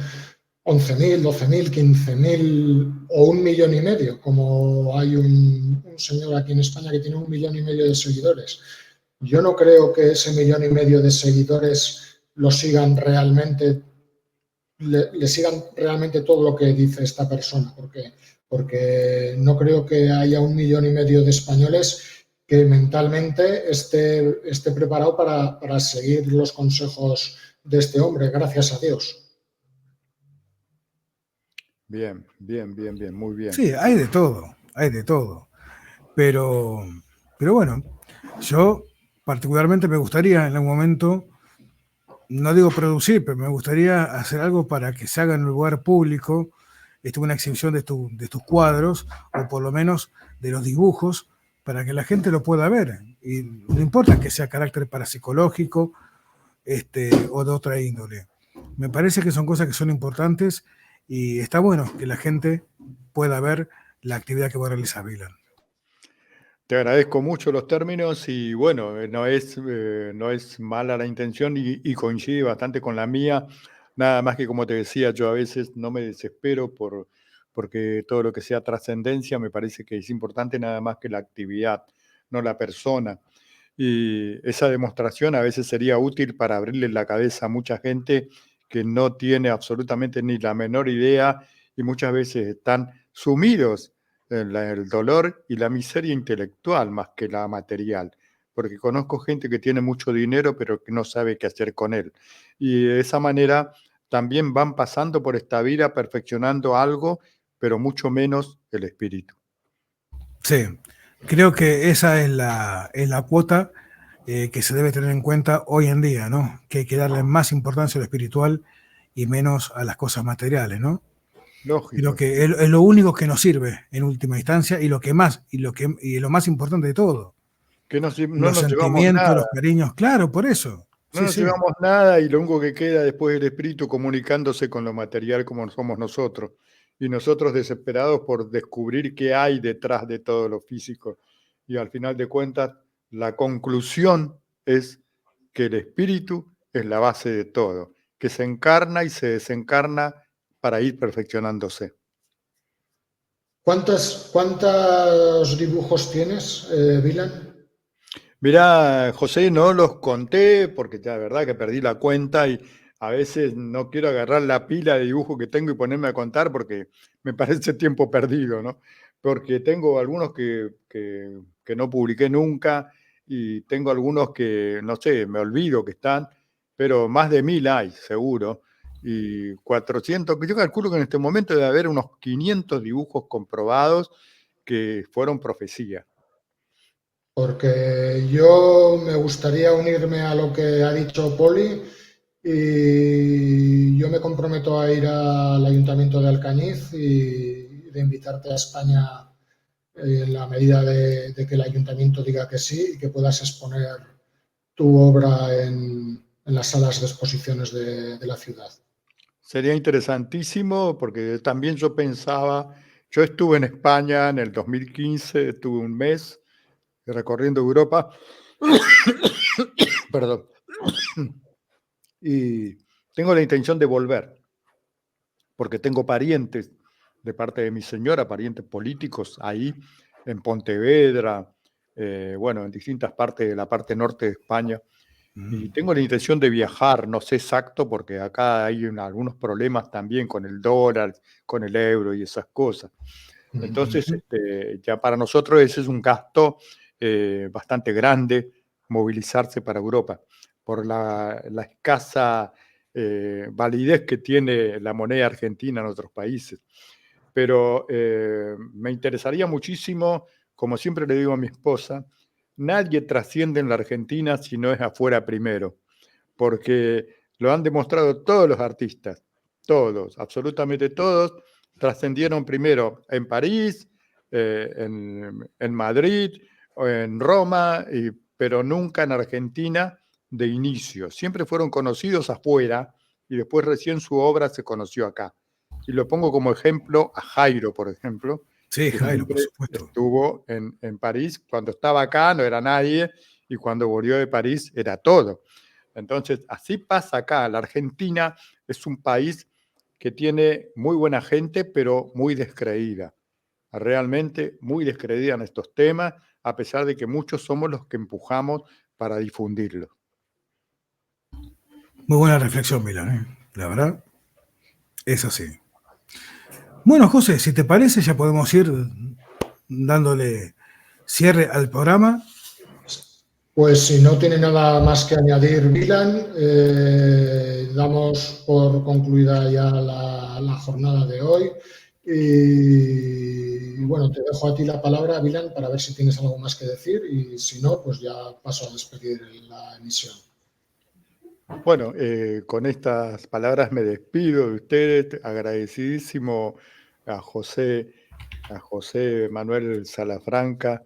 11.000, 12.000, 15.000 o 1,5 millones, como hay un señor aquí en España que tiene 1,5 millones de seguidores. Yo no creo que ese 1,5 millones de seguidores lo sigan realmente, le sigan realmente todo lo que dice esta persona, porque no creo que haya 1,5 millones de españoles que mentalmente esté preparado para seguir los consejos de este hombre, gracias a Dios. Bien, bien, bien, bien, muy bien. Sí, hay de todo, hay de todo. Pero bueno, yo particularmente me gustaría en algún momento, no digo producir, pero me gustaría hacer algo para que se haga en un lugar público, una exhibición de tus cuadros, o por lo menos de los dibujos, para que la gente lo pueda ver. Y no importa que sea carácter parapsicológico o de otra índole. Me parece que son cosas que son importantes y está bueno que la gente pueda ver la actividad que va a realizar Vilan. Te agradezco mucho los términos y bueno, no es mala la intención y coincide bastante con la mía. Nada más que como te decía, yo a veces no me desespero porque todo lo que sea trascendencia me parece que es importante nada más que la actividad, no la persona. Y esa demostración a veces sería útil para abrirle la cabeza a mucha gente que no tiene absolutamente ni la menor idea y muchas veces están sumidos en el dolor y la miseria intelectual más que la material, porque conozco gente que tiene mucho dinero pero que no sabe qué hacer con él. Y de esa manera también van pasando por esta vida perfeccionando algo, pero mucho menos el espíritu. Sí, creo que esa es la cuota que se debe tener en cuenta hoy en día, ¿no? Que hay que darle más importancia a lo espiritual y menos a las cosas materiales, ¿no? Creo Lógico, sí. que es lo único que nos sirve en última instancia y lo que más, y lo más importante de todo, Que no los nos llevamos sentimientos, nada. los cariños, claro, por eso. No Sí, nos sí, llevamos nada y lo único que queda después es el espíritu comunicándose con lo material como somos nosotros. Y nosotros desesperados por descubrir qué hay detrás de todo lo físico. Y al final de cuentas, la conclusión es que el espíritu es la base de todo, que se encarna y se desencarna para ir perfeccionándose. ¿Cuántos dibujos tienes, Vilan? Mirá, José, no los conté porque ya de verdad que perdí la cuenta y a veces no quiero agarrar la pila de dibujos que tengo y ponerme a contar porque me parece tiempo perdido, ¿no? Porque tengo algunos que no publiqué nunca y tengo algunos que, no sé, me olvido que están, pero más de 1000 hay, seguro. Y 400, yo calculo que en este momento debe haber unos 500 dibujos comprobados que fueron profecía. Porque yo me gustaría unirme a lo que ha dicho Poli y yo me comprometo a ir al Ayuntamiento de Alcañiz y de invitarte a España en la medida de que el Ayuntamiento diga que sí y que puedas exponer tu obra en las salas de exposiciones de la ciudad. Sería interesantísimo porque también yo pensaba, yo estuve en España en el 2015, estuve un mes recorriendo Europa, perdón, y tengo la intención de volver, porque tengo parientes de parte de mi señora, parientes políticos ahí en Pontevedra, bueno, en distintas partes de la parte norte de España. Y tengo la intención de viajar, no sé exacto, porque acá hay algunos problemas también con el dólar, con el euro y esas cosas. Entonces, ya para nosotros ese es un gasto bastante grande, movilizarse para Europa, por la escasa validez que tiene la moneda argentina en otros países. Pero me interesaría muchísimo, como siempre le digo a mi esposa, nadie trasciende en la Argentina si no es afuera primero, porque lo han demostrado todos los artistas, todos, absolutamente todos, trascendieron primero en París, en Madrid, o en Roma, pero nunca en Argentina de inicio. Siempre fueron conocidos afuera y después recién su obra se conoció acá. Y lo pongo como ejemplo a Jairo, por ejemplo, sí, que Jairo, por siempre supuesto. estuvo en París. Cuando estaba acá no era nadie y cuando volvió de París era todo. Entonces, así pasa acá. La Argentina es un país que tiene muy buena gente, pero muy descreída. Realmente muy descreída en estos temas, a pesar de que muchos somos los que empujamos para difundirlos. Muy buena reflexión, Milán, ¿eh? La verdad, es así. Bueno, José, si te parece, ya podemos ir dándole cierre al programa. Pues si no tiene nada más que añadir, Milan, damos por concluida ya la jornada de hoy. Y bueno, te dejo a ti la palabra, Milan, para ver si tienes algo más que decir, y si no, pues ya paso a despedir la emisión. Bueno, con estas palabras me despido de ustedes, agradecidísimo a José Manuel Salafranca,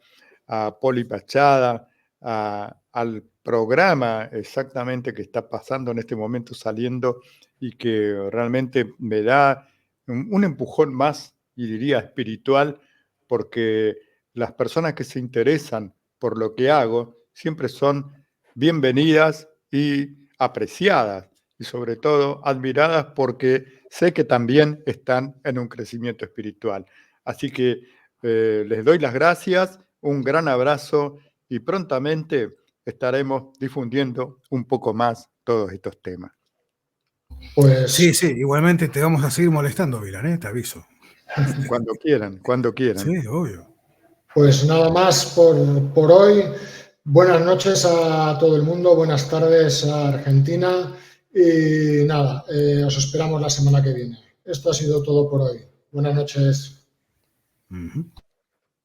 a Poli Pachada, al programa exactamente que está pasando en este momento saliendo y que realmente me da un empujón más, y diría espiritual, porque las personas que se interesan por lo que hago siempre son bienvenidas y apreciadas y sobre todo admiradas, porque sé que también están en un crecimiento espiritual. Así que les doy las gracias, un gran abrazo y prontamente estaremos difundiendo un poco más todos estos temas. Pues Sí, igualmente te vamos a seguir molestando, Milán, ¿eh? Te aviso. Cuando quieran, cuando quieran. Sí, obvio. Pues nada más por hoy. Buenas noches a todo el mundo, buenas tardes a Argentina y nada, os esperamos la semana que viene. Esto ha sido todo por hoy. Buenas noches. Uh-huh.